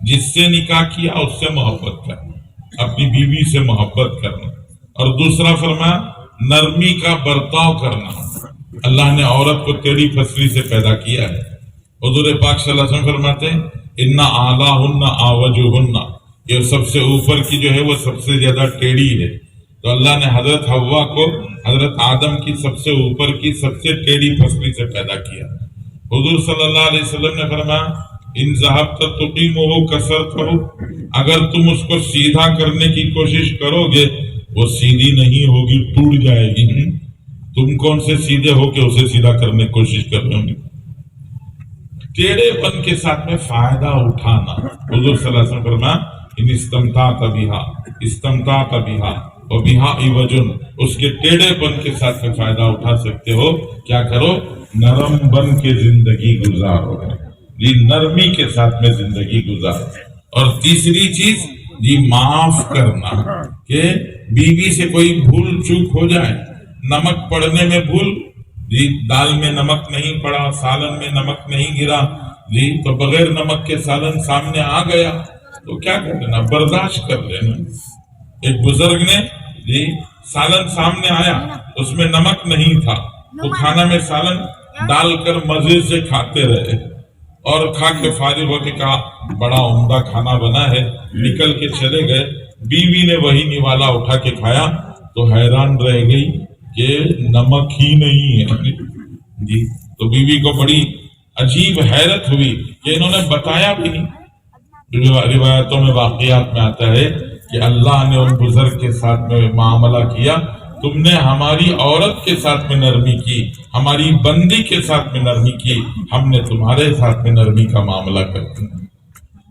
جس سے نکاح کیا اس سے محبت کرنا، اپنی بیوی سے محبت کرنا. اور دوسرا فرمایا نرمی کا برتاؤ کرنا. اللہ نے عورت کو ٹیڑھی پسلی سے پیدا کیا ہے. حضور پاک صلی اللہ علیہ وسلم فرماتے ہیں اِنَّ أَعْلَاهُنَّ أَعْوَجُهُنَّ، یہ سب سے اوپر کی جو ہے وہ سب سے زیادہ ٹیڑھی ہے. تو اللہ نے حضرت حوا کو حضرت آدم کی سب سے اوپر کی سب سے ٹیڑھی پسلی سے پیدا کیا. حضور صلی اللہ علیہ وسلم نے فرمایا ان ذهبت تقیمہ کسرتہ، اگر تم اس کو سیدھا کرنے کی کوشش کرو گے وہ سیدھی نہیں ہوگی، ٹوٹ جائے گی. تم کون سے سیدھے ہو کے اسے سیدھا کرنے کی کوشش کر رہے ہوں گے. ٹیڑھے پن کے ساتھ میں فائدہ اٹھانا. حضور صلی اللہ علیہ وسلم فرمایا ان استمتعت بہا وبہا عوج، اس کے ٹیڑھے پن کے ساتھ میں فائدہ اٹھا سکتے ہو. کیا کرو؟ نرم بن کے زندگی گزارو، جی نرمی کے ساتھ میں زندگی گزارو. اور تیسری چیز جی معاف کرنا، کہ بیوی سے کوئی بھول چوک ہو جائے، نمک پڑنے میں بھول، جی دال میں نمک نہیں پڑا، سالن میں نمک نہیں گرا، جی تو بغیر نمک کے سالن سامنے آ گیا تو کیا کر لینا؟ برداشت کر لینا. ایک بزرگ نے جی سالن سامنے آیا، اس میں نمک نہیں تھا، وہ کھانا میں سالن ڈال کر مزے سے کھاتے رہے اور کھا کے فارغ ہو کے کہا بڑا عمدہ کھانا بنا ہے، نکل کے چلے گئے. بیوی نے وہی نوالا اٹھا کے کھایا تو حیران رہ گئی کہ نمک ہی نہیں ہے. جی تو بیوی کو بڑی عجیب حیرت ہوئی کہ انہوں نے بتایا بھی نہیں. روایتوں میں واقعات میں آتا ہے کہ اللہ نے ان بزرگ کے ساتھ میں معاملہ کیا، تم نے ہماری عورت کے ساتھ میں نرمی کی، ہماری بندی کے ساتھ میں نرمی کی، ہم نے تمہارے ساتھ میں نرمی کا معاملہ کرتے ہیں.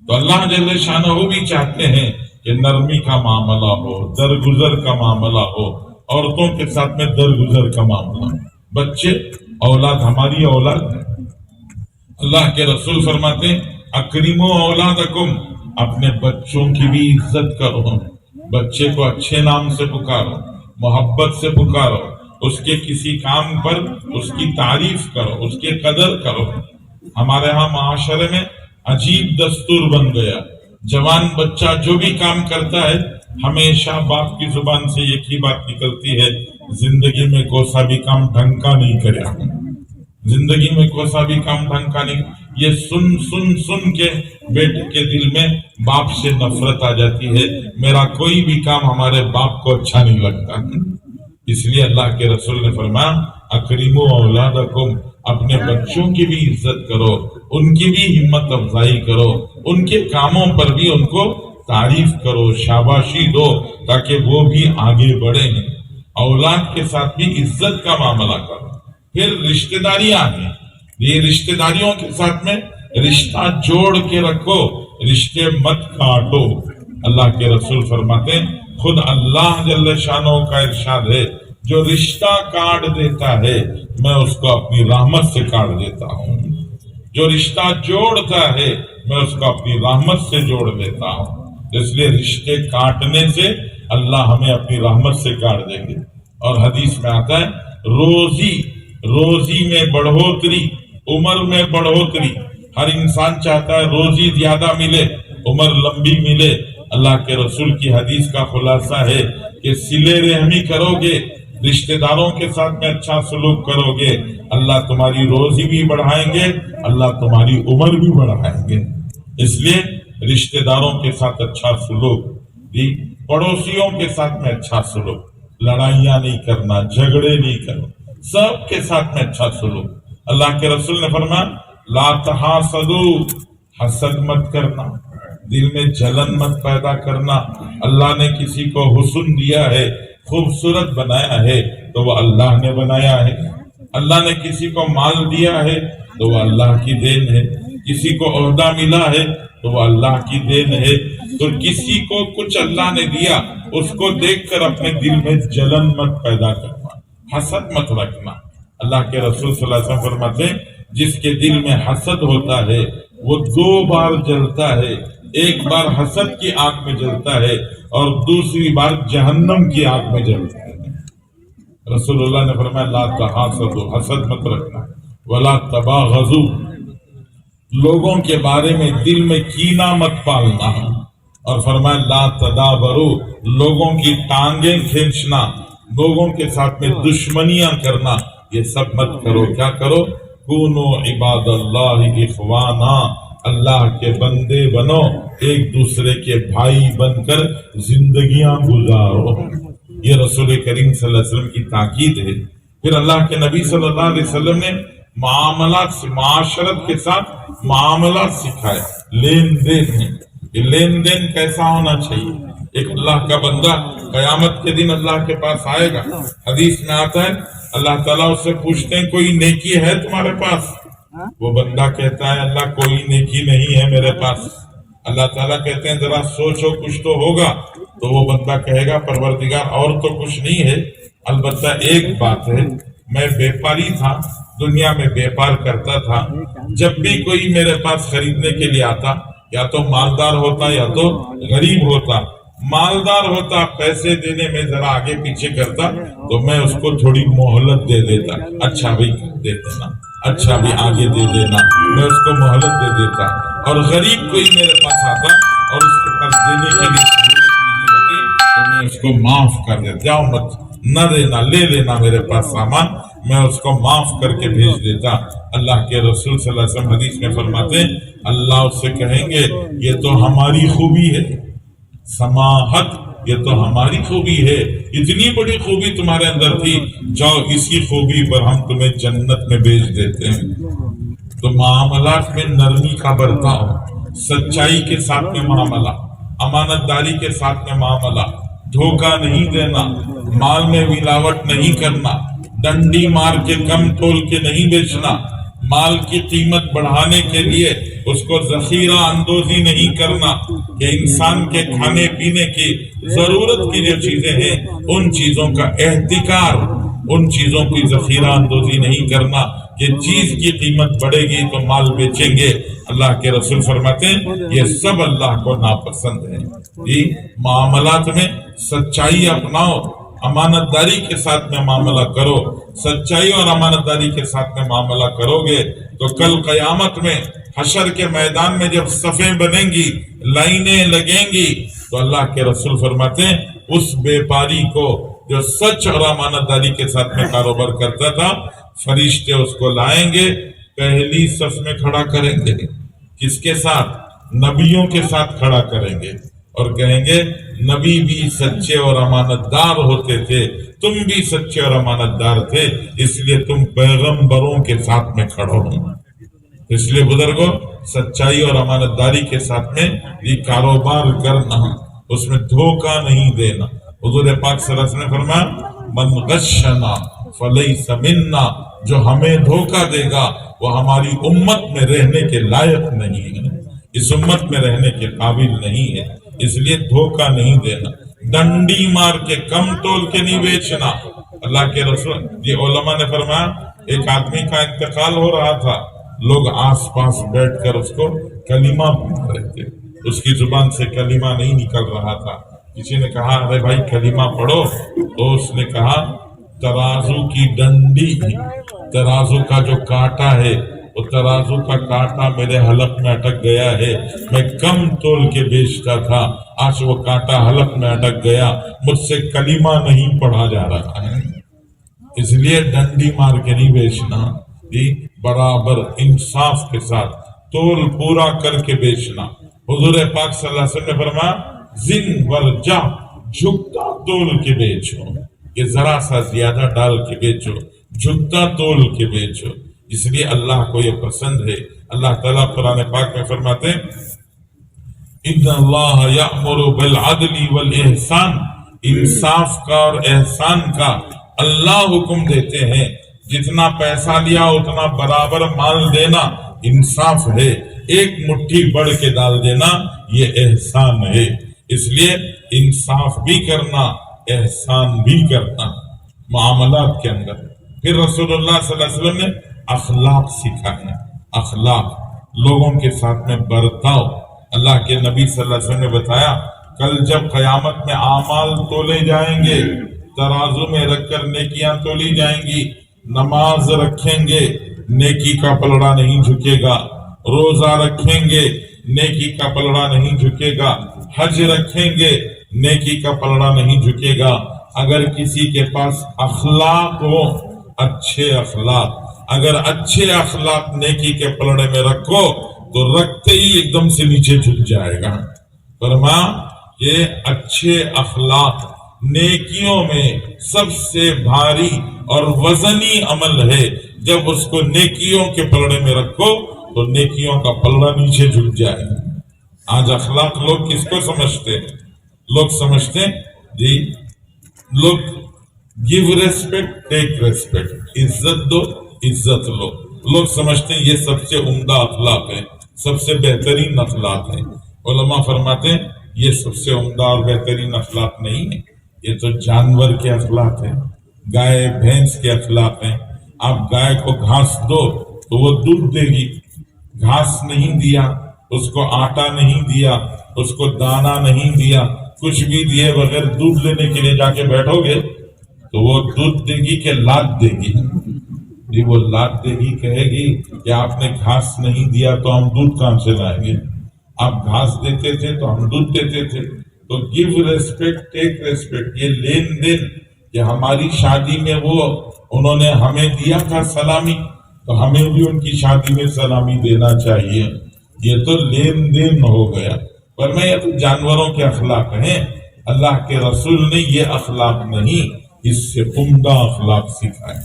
تو اللہ جل شانہ بھی چاہتے ہیں کہ نرمی کا معاملہ ہو، درگزر کا معاملہ ہو، عورتوں کے ساتھ میں درگزر کا معاملہ. بچے اولاد ہماری اولاد ہے. اللہ کے رسول فرماتے ہیں اکرموا اولادکم، اپنے بچوں کی بھی عزت کرو، بچے کو اچھے نام سے پکارو، محبت سے پکارو، اس کے کسی کام پر اس کی تعریف کرو، اس کی قدر کرو. ہمارے ہاں معاشرے میں عجیب دستور بن گیا، جوان بچہ جو بھی کام کرتا ہے ہمیشہ باپ کی زبان سے ایک ہی بات نکلتی ہے زندگی میں کوسا بھی کام ڈھنگ کا نہیں کرے، زندگی میں کوسا بھی کام ڈھنگ کا نہیں. یہ سن کے بیٹے کے دل میں باپ سے نفرت آ جاتی ہے، میرا کوئی بھی کام ہمارے باپ کو اچھا نہیں لگتا. اس لیے اللہ کے رسول نے فرمایا اکرموا اولادکم، اپنے بچوں کی بھی عزت کرو، ان کی بھی ہمت افزائی کرو، ان کے کاموں پر بھی ان کو تعریف کرو، شاباشی دو تاکہ وہ بھی آگے بڑھیں. اولاد کے ساتھ بھی عزت کا معاملہ کرو. پھر رشتہ داریاں ہیں، یہ رشتہ داریوں کے ساتھ میں رشتہ جوڑ کے رکھو، رشتے مت کاٹو. اللہ کے رسول فرماتے ہیں خود اللہ جل شانہ کا ارشاد ہے جو رشتہ کاٹ دیتا ہے میں اس کو اپنی رحمت سے کاٹ دیتا ہوں، جو رشتہ جوڑتا ہے میں اس کو اپنی رحمت سے جوڑ دیتا ہوں. اس لیے رشتے کاٹنے سے اللہ ہمیں اپنی رحمت سے کاٹ دیں گے. اور حدیث میں آتا ہے روزی میں بڑھوتری، عمر میں بڑھوتری. ہر انسان چاہتا ہے روزی زیادہ ملے، عمر لمبی ملے. اللہ کے رسول کی حدیث کا خلاصہ ہے کہ صلہ رحمی کرو گے، رشتہ داروں کے ساتھ میں اچھا سلوک کرو گے، اللہ تمہاری روزی بھی بڑھائیں گے، اللہ تمہاری عمر بھی بڑھائیں گے. اس لیے رشتہ داروں کے ساتھ اچھا سلوک، پڑوسیوں کے ساتھ میں اچھا سلوک، لڑائیاں نہیں کرنا، جھگڑے نہیں کرنا، سب کے ساتھ میں اچھا سلوک. اللہ کے رسول نے فرمایا لا تحاسدوا، حسد مت کرنا، دل میں جلن مت پیدا کرنا. اللہ نے کسی کو حسن دیا ہے، خوبصورت بنایا ہے تو وہ اللہ نے بنایا ہے. اللہ نے کسی کو مال دیا ہے تو وہ اللہ کی دین ہے، کسی کو عہدہ ملا ہے تو وہ اللہ کی دین ہے. تو کسی کو کچھ اللہ نے دیا اس کو دیکھ کر اپنے دل میں جلن مت پیدا کرنا، حسد مت رکھنا. اللہ کے رسول صلی اللہ علیہ وسلم فرماتے ہیں جس کے دل میں حسد ہوتا ہے وہ 2 بار جلتا ہے، ایک بار حسد کی آگ میں جلتا ہے اور دوسری بار جہنم کی آگ میں جلتا ہے۔ رسول اللہ نے فرمایا لا تحاسدوا، حسد مت رکھنا، ولا تباغضوا، لوگوں کے بارے میں دل میں کینہ مت پالنا، اور فرمایا لا تدابروا، لوگوں کی ٹانگیں کھینچنا، لوگوں کے ساتھ میں دشمنیاں کرنا، یہ سب مت کرو۔ کیا کرو؟ کونو عباد اللہ اخوانا، اللہ کے بندے بنو، ایک دوسرے کے بھائی بن کر زندگیاں گزارو۔ یہ رسول کریم صلی اللہ علیہ وسلم کی تاکید ہے۔ پھر اللہ کے نبی صلی اللہ علیہ وسلم نے معاملات سے، معاشرت کے ساتھ معاملات سکھائے، لین دین ہے۔ یہ لین دین کیسا ہونا چاہیے؟ ایک اللہ کا بندہ قیامت کے دن اللہ کے پاس آئے گا، حدیث میں آتا ہے اللہ تعالیٰ اس سے پوچھتے ہیں کوئی نیکی ہے تمہارے پاس؟ وہ بندہ کہتا ہے اللہ کوئی نیکی نہیں ہے میرے پاس۔ اللہ تعالیٰ کہتے ہیں ذرا سوچو کچھ تو ہوگا، تو وہ بندہ کہے گا پروردگار اور تو کچھ نہیں ہے، البتہ ایک بات ہے، میں بیپاری تھا، دنیا میں بیپار کرتا تھا، جب بھی کوئی میرے پاس خریدنے کے لیے آتا یا تو مالدار ہوتا یا تو غریب ہوتا، مالدار ہوتا پیسے دینے میں ذرا آگے پیچھے کرتا تو میں اس کو تھوڑی مہلت دے دیتا، اچھا بھی دے دینا، اچھا بھی آگے دے دینا، میں اس کو مہلت دے دیتا۔ اور غریب کوئی میرے پاس آتا اور اس کے پاس دینے کے لیے نہیں ہوتی تو میں اس کو معاف کر دیتا، جاؤ مت، نہ دینا، لے لینا میرے پاس سامان، میں اس کو معاف کر کے بھیج دیتا۔ اللہ کے رسول صلی اللہ علیہ وسلم حدیث میں فرماتے ہیں اللہ اس سے کہیں گے یہ تو ہماری خوبی ہے، سماحت، یہ تو ہماری خوبی ہے، اتنی بڑی خوبی تمہارے اندر تھی، جاؤ اسی خوبی پر ہم تمہیں جنت میں بھیج دیتے ہیں۔ تو معاملات میں نرمی کا برتاؤ، سچائی کے ساتھ میں معاملہ، امانت داری کے ساتھ میں معاملہ، دھوکہ نہیں دینا، مال میں ملاوٹ نہیں کرنا، ڈنڈی مار کے کم تول کے نہیں بیچنا، مال کی قیمت بڑھانے کے لیے اس کو ذخیرہ اندوزی نہیں کرنا، کہ انسان کے کھانے پینے کی ضرورت کی جو چیزیں ہیں ان چیزوں کا احتکار، ان چیزوں کی ذخیرہ اندوزی نہیں کرنا کہ چیز کی قیمت بڑھے گی تو مال بیچیں گے۔ اللہ کے رسول فرماتے ہیں یہ سب اللہ کو ناپسند ہے۔ جی معاملات میں سچائی اپناؤ، امانت داری کے ساتھ میں معاملہ کرو، سچائی اور امانت داری کے ساتھ میں معاملہ کرو گے تو کل قیامت میں حشر کے میدان میں جب صفیں بنیں گی، لائنیں لگیں گی، تو اللہ کے رسول فرماتے ہیں اس بیپاری کو جو سچ اور امانت داری کے ساتھ میں کاروبار کرتا تھا، فرشتے اس کو لائیں گے، پہلی صف میں کھڑا کریں گے، کس کے ساتھ؟ نبیوں کے ساتھ کھڑا کریں گے اور کہیں گے نبی بھی سچے اور امانت دار ہوتے تھے، تم بھی سچے اور امانت دار تھے، اس لیے تم پیغمبروں کے ساتھ میں کھڑو ہو۔ اس لیے بزرگوں سچائی اور امانت داری کے ساتھ میں یہ کاروبار کرنا، اس میں دھوکہ نہیں دینا۔ حضور پاک صلی اللہ علیہ وسلم نے فرمایا من غشنا فلیس منا، جو ہمیں دھوکہ دے گا وہ ہماری امت میں رہنے کے لائق نہیں ہے، اس امت میں رہنے کے قابل نہیں ہے، اس لیے دھوکہ نہیں دینا، ڈنڈی مار کے کم تول کے نہیں بیچنا۔ اللہ کے رسول یہ علماء نے فرمایا ایک آدمی کا انتقال ہو رہا تھا، لوگ آس پاس بیٹھ کر اس کو کلمہ پڑھ رہے تھے، اس کی زبان سے کلمہ نہیں نکل رہا تھا۔ کسی نے کہا ارے بھائی کلمہ پڑھو، تو اس نے کہا ترازو کی ڈنڈی، ترازو کا جو کانٹا ہے وہ ترازو کا کانٹا میرے حلق میں اٹک گیا ہے، میں کم تول کے بیچتا تھا، آج وہ کانٹا حلق میں اٹک گیا، مجھ سے کلمہ نہیں پڑھا جا رہا ہے۔ اس لیے ڈنڈی مار کے نہیں بیچنا، برابر انصاف کے ساتھ تول پورا کر کے بیچنا۔ حضور پاک صلی اللہ علیہ وسلم نے فرمایا زن ورجا، جھکتا تول کے بیچو، یہ ذرا سا زیادہ ڈال کے بیچو، جھکتا تول کے بیچو، اس لیے اللہ کو یہ پسند ہے۔ اللہ تعالیٰ قرآن پاک میں فرماتے ہیں ان اللہ یأمر بالعدل والاحسان، انصاف کا اور احسان کا اللہ حکم دیتے ہیں، جتنا پیسہ لیا اتنا برابر مال دینا انصاف ہے، ایک مٹھی بڑھ کے ڈال دینا یہ احسان ہے۔ اس لیے انصاف بھی کرنا، احسان بھی کرنا معاملات کے اندر۔ پھر رسول اللہ صلی اللہ علیہ وسلم نے اخلاق سکھائے، اخلاق، لوگوں کے ساتھ میں برتاؤ، اللہ کے نبی صلی اللہ علیہ وسلم نے بتایا کل جب قیامت میں اعمال تولے جائیں گے، ترازو میں رکھ کر نیکیاں تولی جائیں گی، نماز رکھیں گے نیکی کا پلڑا نہیں جھکے گا، روزہ رکھیں گے نیکی کا پلڑا نہیں جھکے گا، حج رکھیں گے نیکی کا پلڑا نہیں جھکے گا۔ اگر کسی کے پاس اخلاق ہو، اچھے اخلاق، اگر اچھے اخلاق نیکی کے پلڑے میں رکھو تو رکھتے ہی ایک دم سے نیچے جھک جائے گا۔ فرمایا کہ اچھے اخلاق نیکیوں میں سب سے بھاری اور وزنی عمل ہے، جب اس کو نیکیوں کے پلڑے میں رکھو تو نیکیوں کا پلڑا نیچے جھک جائے۔ آج اخلاق لوگ کس کو سمجھتے ہیں؟ لوگ سمجھتے ہیں جی لوگ گیو ریسپیکٹ ٹیک ریسپیکٹ، عزت دو عزت لو، لوگ سمجھتے ہیں یہ سب سے عمدہ اخلاق ہے، سب سے بہترین اخلاق ہے۔ علماء فرماتے ہیں یہ سب سے عمدہ اور بہترین اخلاق نہیں ہے، یہ تو جانور کے اخلاق ہیں، گائے بھینس کے اخلاق ہیں۔ آپ گائے کو گھاس دو تو وہ دودھ دے گی، گھاس نہیں دیا، اس کو آٹا نہیں دیا، اس کو دانا نہیں دیا، کچھ بھی دیے بغیر دودھ لینے کے لیے جا کے بیٹھو گے تو وہ دودھ دے گی کہ لات دے گی؟ جی وہ لات دے گی، کہے گی کہ آپ نے گھاس نہیں دیا تو ہم دودھ کہاں سے لائیں گے، آپ گھاس دیتے تھے تو ہم دودھ دیتے تھے۔ تو گیو ریسپیکٹ ٹیک ریسپیکٹ، یہ لین دین کہ ہماری شادی میں وہ انہوں نے ہمیں دیا تھا سلامی تو ہمیں بھی ان کی شادی میں سلامی دینا چاہیے، یہ تو لین دین ہو گیا۔ ورنہ یہ تو جانوروں کے اخلاق ہیں، اللہ کے رسول نے یہ اخلاق نہیں، اس سے عمدہ اخلاق سکھائے۔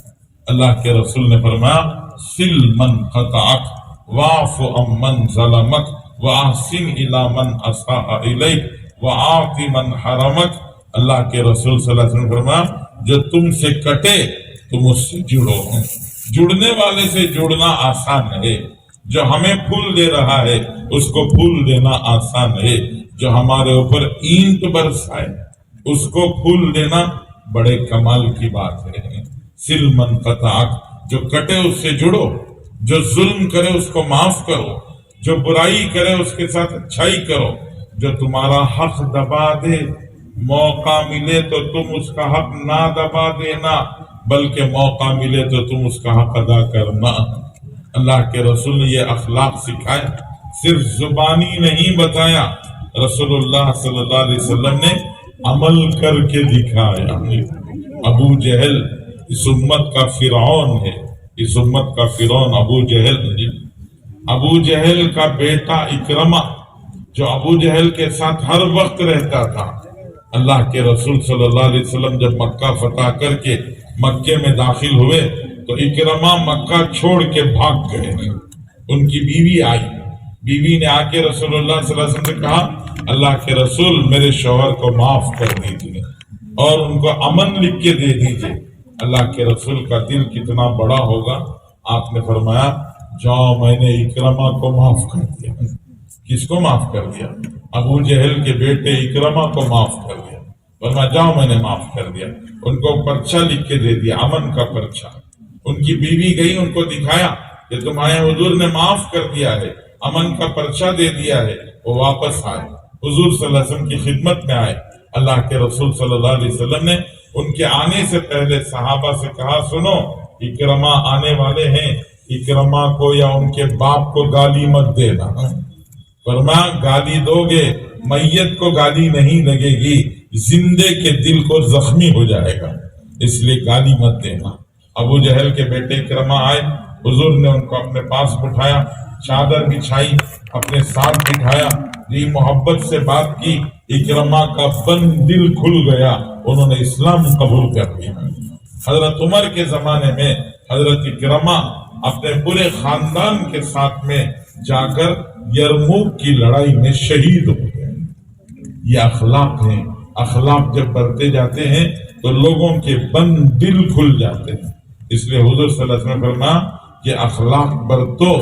اللہ کے رسول نے فرمایا سل من قطعک واعف عمن ظلمک واحسن الی من اساء الیک وآت من حرمک۔ اللہ کے رسول صلی اللہ علیہ وسلم نے فرمایا جو تم سے کٹے تم اس سے جڑو۔ جڑنے والے سے جڑنا آسان ہے، جو ہمیں پھول دے رہا ہے اس کو پھول دینا آسان ہے، جو ہمارے اوپر اینٹ برسائے اس کو پھول دینا بڑے کمال کی بات ہے۔ سل من قطعک، جو کٹے اس سے جڑو، جو ظلم کرے اس کو معاف کرو، جو برائی کرے اس کے ساتھ اچھائی کرو، جو تمہارا حق دبا دے موقع ملے تو تم اس کا حق نہ دبا دینا، بلکہ موقع ملے تو تم اس کا حق ادا کرنا۔ اللہ کے رسول نے یہ اخلاق سکھائے، صرف زبانی نہیں بتایا، رسول اللہ صلی اللہ علیہ وسلم نے عمل کر کے دکھایا۔ ابو جہل اس امت کا فرعون ہے، اس امت کا فرعون ابو جہل۔ ابو جہل کا بیٹا اکرمہ جو ابو جہل کے ساتھ ہر وقت رہتا تھا، اللہ کے رسول صلی اللہ علیہ وسلم جب مکہ فتح کر کے مکے میں داخل ہوئے تو اکرمہ مکہ چھوڑ کے بھاگ گئے۔ ان کی بیوی آئی، بیوی نے آ کے رسول اللہ صلی اللہ علیہ وسلم سے کہا اللہ کے رسول میرے شوہر کو معاف کر دیجیے اور ان کو امن لکھ کے دے دیجیے۔ اللہ کے رسول کا دل کتنا بڑا ہوگا، آپ نے فرمایا جاؤ میں نے اکرمہ کو معاف کر دیا۔ کس کو معاف کر دیا؟ ابو جہل کے بیٹے اکرمہ کو معاف کر دیا۔ فرمایا جاؤ میں نے معاف کر دیا، ان کو پرچہ لکھ کے دے دیا، امن کا پرچہ۔ ان کی بیوی گئی، ان کو دکھایا کہ تمہارے حضور نے معاف کر دیا ہے، امن کا پرچہ دے دیا ہے۔ وہ واپس آئے، حضور صلی اللہ علیہ وسلم کی خدمت میں آئے۔ اللہ کے رسول صلی اللہ علیہ وسلم نے ان کے آنے سے پہلے صحابہ سے کہا سنو اکرمہ آنے والے ہیں، اکرمہ کو یا ان کے باپ کو گالی مت دینا۔ فرمایا گالی دو گے میت کو گالی نہیں لگے گی، زندے کے دل کو زخمی ہو جائے گا، اس لیے گالی مت دینا۔ ابو جہل کے بیٹے اکرمہ آئے، حضور نے ان کو اپنے پاس بٹھایا، چادر بچھائی، اپنے ساتھ بٹھایا، جی محبت سے بات کی، اکرمہ کا بند دل کھل گیا، انہوں نے اسلام قبول کر لیا۔ حضرت عمر کے زمانے میں حضرت اکرمہ اپنے پورے خاندان کے ساتھ میں جا کر یرموک کی لڑائی میں شہید ہو گئے۔ یہ اخلاق ہیں، اخلاق جب بڑھتے جاتے ہیں تو لوگوں کے بند دل کھل جاتے ہیں۔ اس لیے حضور صلی اللہ علیہ وسلم نے فرمایا کہ اخلاق برتو،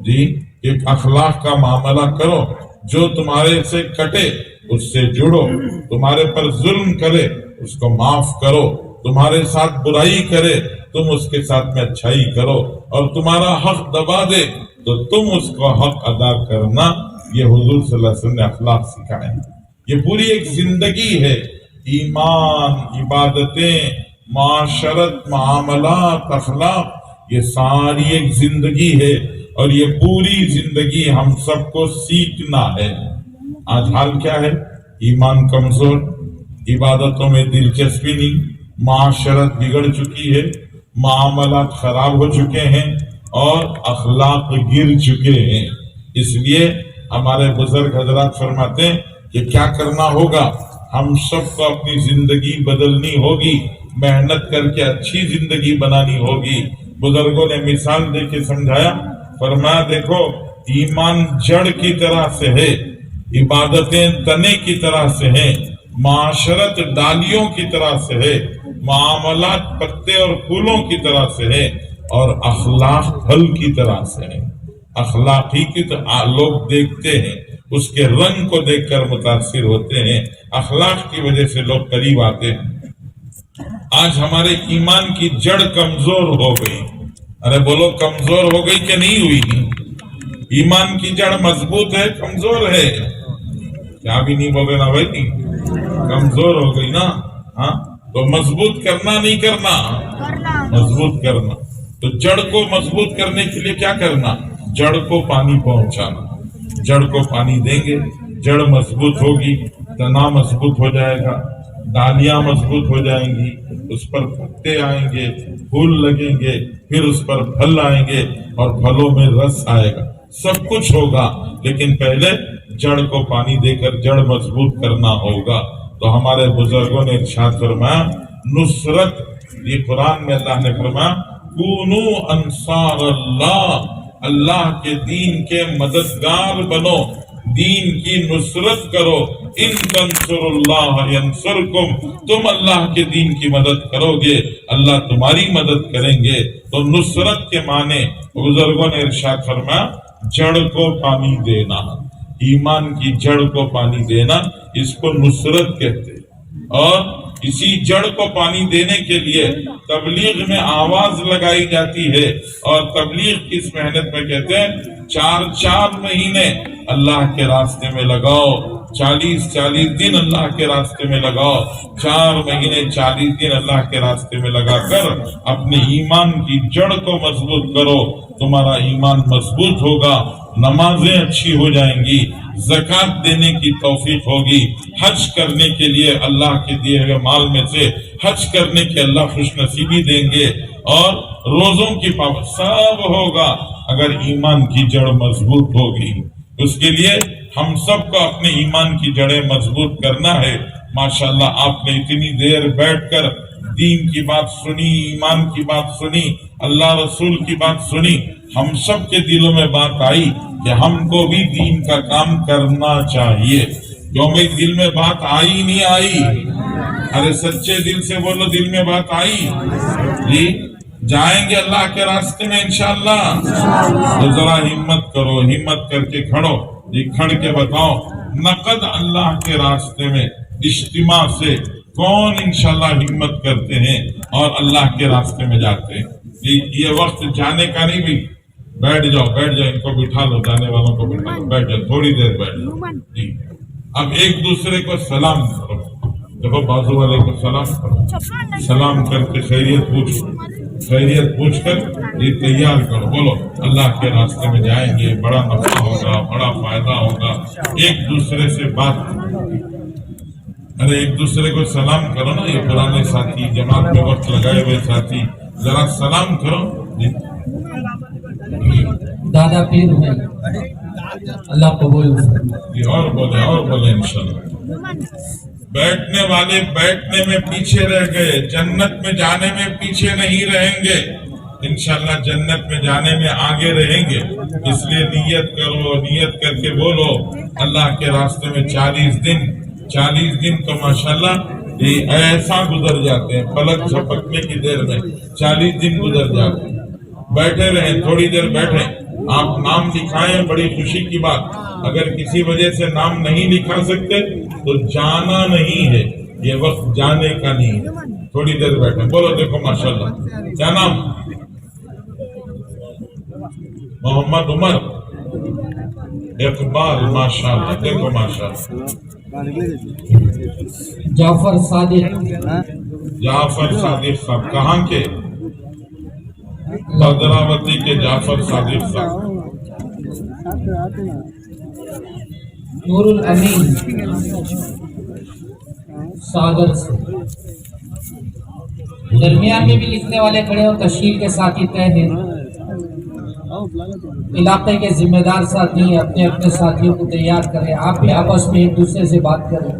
جی ایک اخلاق کا معاملہ کرو، جو تمہارے سے کٹے اس سے جڑو، تمہارے پر ظلم کرے اس کو معاف کرو، تمہارے ساتھ برائی کرے تم اس کے ساتھ میں اچھائی کرو، اور تمہارا حق دبا دے تو تم اس کو حق ادا کرنا۔ یہ حضور صلی اللہ علیہ وسلم نے اخلاق سکھائے ہیں. یہ پوری ایک زندگی ہے. ایمان، عبادتیں، معاشرت، معاملات، اخلاق، یہ ساری ایک زندگی ہے، اور یہ پوری زندگی ہم سب کو سیکھنا ہے. آج حال کیا ہے؟ ایمان کمزور، عبادتوں میں دلچسپی نہیں، معاشرت بگڑ چکی ہے، معاملات خراب ہو چکے ہیں، اور اخلاق گر چکے ہیں. اس لیے ہمارے بزرگ حضرات فرماتے ہیں کہ کیا کرنا ہوگا؟ ہم سب کو اپنی زندگی بدلنی ہوگی، محنت کر کے اچھی زندگی بنانی ہوگی. بزرگوں نے مثال دے کے سمجھایا، فرمایا دیکھو ایمان جڑ کی طرح سے ہے، عبادتیں تنے کی طرح سے ہیں، معاشرت ڈالیوں کی طرح سے ہے، معاملات پتے اور پھولوں کی طرح سے ہے، اور اخلاق پھل کی طرح سے ہے. اخلاقی کی تو لوگ دیکھتے ہیں، اس کے رنگ کو دیکھ کر متاثر ہوتے ہیں، اخلاق کی وجہ سے لوگ قریب آتے ہیں. آج ہمارے ایمان کی جڑ کمزور ہو گئی. ارے بولو کمزور ہو گئی کہ نہیں ہوئی؟ ایمان کی جڑ مضبوط ہے کمزور ہے؟ کیا بھی نہیں بولے نا بھائی، کمزور ہو گئی نا. ہاں تو مضبوط کرنا نہیں کرنا، مضبوط کرنا. تو جڑ کو مضبوط کرنے کے لیے کیا کرنا؟ جڑ کو پانی پہنچانا. جڑ کو پانی دیں گے، جڑ مضبوط ہوگی، تنا مضبوط ہو جائے گا، ڈالیاں مضبوط ہو جائیں گی، اس پر پتے آئیں گے، پھول لگیں گے، پھر اس پر پھل آئیں گے، اور پھلوں میں رس آئے گا. سب کچھ ہوگا، لیکن پہلے جڑ کو پانی دے کر جڑ مضبوط کرنا ہوگا. تو ہمارے بزرگوں نے ارشاد فرمایا نصرت، یہ قرآن میں اللہ نے فرمایا کونو انصار اللہ، اللہ کے دین کے مددگار بنو، دین کی نصرت کرو. ان تنصر اللہ ینصرکم، تم اللہ کے دین کی مدد کرو گے، اللہ تمہاری مدد کریں گے. تو نصرت کے معنی بزرگوں نے ارشاد فرمایا جڑ کو پانی دینا، ایمان کی جڑ کو پانی دینا، اس کو نصرت کہتے ہیں. اور اسی جڑ کو پانی دینے کے لیے تبلیغ میں آواز لگائی جاتی ہے، اور تبلیغ کی اس محنت میں کہتے ہیں 4 مہینے اللہ کے راستے میں لگاؤ، 40 دن اللہ کے راستے میں لگاؤ، 4 مہینے 40 دن اللہ کے راستے میں لگا کر اپنے ایمان کی جڑ کو مضبوط کرو. تمہارا ایمان مضبوط ہوگا، نمازیں اچھی ہو جائیں گی، زکوٰۃ دینے کی توفیق ہوگی، حج کرنے کے لیے اللہ کے دیے ہوئے مال میں سے حج کرنے کے اللہ خوش نصیبی دیں گے، اور روزوں کی پابندی سب ہوگا اگر ایمان کی جڑ مضبوط ہوگی. اس کے لیے ہم سب کو اپنے ایمان کی جڑیں مضبوط کرنا ہے. ماشاءاللہ آپ نے اتنی دیر بیٹھ کر دین کی بات سنی، ایمان کی بات سنی، اللہ رسول کی بات سنی. ہم سب کے دلوں میں بات آئی کہ ہم کو بھی دین کا کام کرنا چاہیے. جو میں دل میں بات آئی نہیں آئی؟ ارے سچے دل سے بولو دل میں بات آئی جی؟ جائیں گے اللہ کے راستے میں انشاءاللہ. تو ذرا ہمت کرو، ہمت کر کے کھڑو جی، کھڑ کے بتاؤ نقد اللہ کے راستے میں اجتماع سے کون انشاءاللہ ہمت کرتے ہیں اور اللہ کے راستے میں جاتے ہیں. یہ وقت جانے کا نہیں بھی. بیٹھ جاؤ ان کو بٹھا لو، جانے والوں کو بٹھا لو، بیٹھ جاؤ تھوڑی دیر بیٹھ جاؤ جی. اب ایک دوسرے کو سلام کرو. دیکھو بازو والے کو سلام کرو، سلام کر کے خیریت پوچھ کر یہ تیار کرو. بولو اللہ کے راستے میں جائیں گے، بڑا نفع ہوگا، بڑا فائدہ ہوگا. ایک دوسرے سے بات، ارے ایک دوسرے کو سلام کرو نا. یہ پرانے ساتھی، جماعت میں وقت لگائے ہوئے ساتھی، ذرا سلام کرو جی. دادا پیر ہیں، اللہ قبول جی. اور بولے انشاءاللہ. بیٹھنے والے بیٹھنے میں پیچھے رہ گئے، جنت میں جانے میں پیچھے نہیں رہیں گے. انشاءاللہ جنت میں جانے میں آگے رہیں گے. اس لیے نیت کرو، نیت کر کے بولو اللہ کے راستے میں 40 دن تو ماشاءاللہ یہ ایسا گزر جاتے ہیں، پلک جھپکنے کی دیر میں 40 دن گزر جاتے ہیں. بیٹھے رہیں، تھوڑی دیر بیٹھیں. آپ نام لکھائیں، بڑی خوشی کی بات. اگر کسی وجہ سے نام نہیں لکھا سکتے تو جانا نہیں ہے، یہ وقت جانے کا نہیں ہے. تھوڑی دیر بیٹھیں. بولو دیکھو ماشاءاللہ کیا نام؟ محمد عمر. اقبال ماشاءاللہ دیکھو ماشاءاللہ جعفر صادق جعفر صادق صاحب کہاں کے بدراوتی کے جعفر صادق صاحب نور الامین ساگر سے درمیان میں بھی لکھنے والے کھڑے ہو تشکیل کے ساتھی طے ہیں علاقے کے ذمہ دار ساتھی اپنے اپنے ساتھیوں کو تیار کریں آپ بھی آپس میں ایک دوسرے سے بات کریں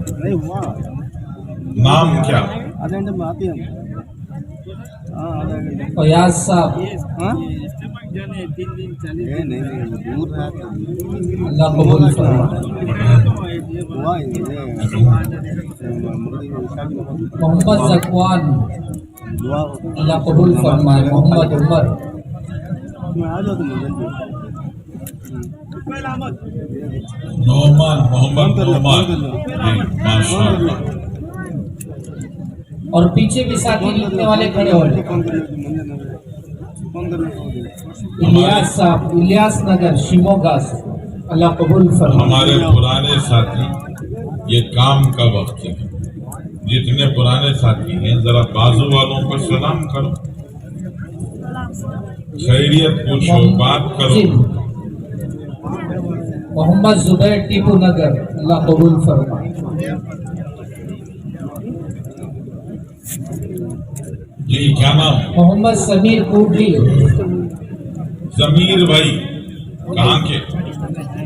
نام کیا فیاض صاحب اللہ قبول فرمائے محمد زکوان اللہ قبول فرمائے محمد عمر نعمان محمد نعمان ماشاءاللہ اور پیچھے بھی ساتھی لکھنے والے کھڑے ہو الیاس صاحب الیاس نگر شیموگا سے اللہ قبول فرمائے ہمارے پرانے ساتھی یہ کام کا وقت ہے جتنے پرانے ساتھی ہیں ذرا بازو والوں کو سلام کرو خیریت پوچھو بات کرو جی محمد زبیر ٹیپو نگر اللہ قبول فرمائے جی کیا نام محمد سمیر کوٹلی ضمیر بھائی کہاں کے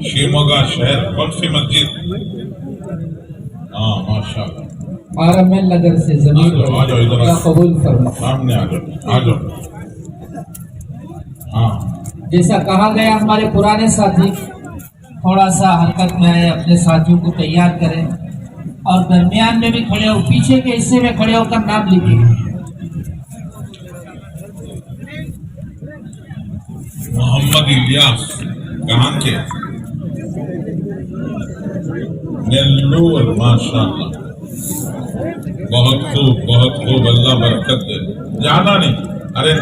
شیموگا شہر کون سی مسجد ہاں ماشاءاللہ آرمل نگر سے ضمیر آ جاؤ ادھر اللہ قبول فرمائے سامنے آ جاؤ ہاں جیسا کہا گیا ہمارے پرانے ساتھی تھوڑا سا حرکت میں آئے اپنے ساتھیوں کو تیار کریں اور درمیان میں بھی کھڑے ہو پیچھے کے حصے میں کھڑے ہو کر نام لکھیں محمد الیاس کہاں کے نیلور ماشاءاللہ بہت خوب اللہ برکت دے جانا نہیں ارے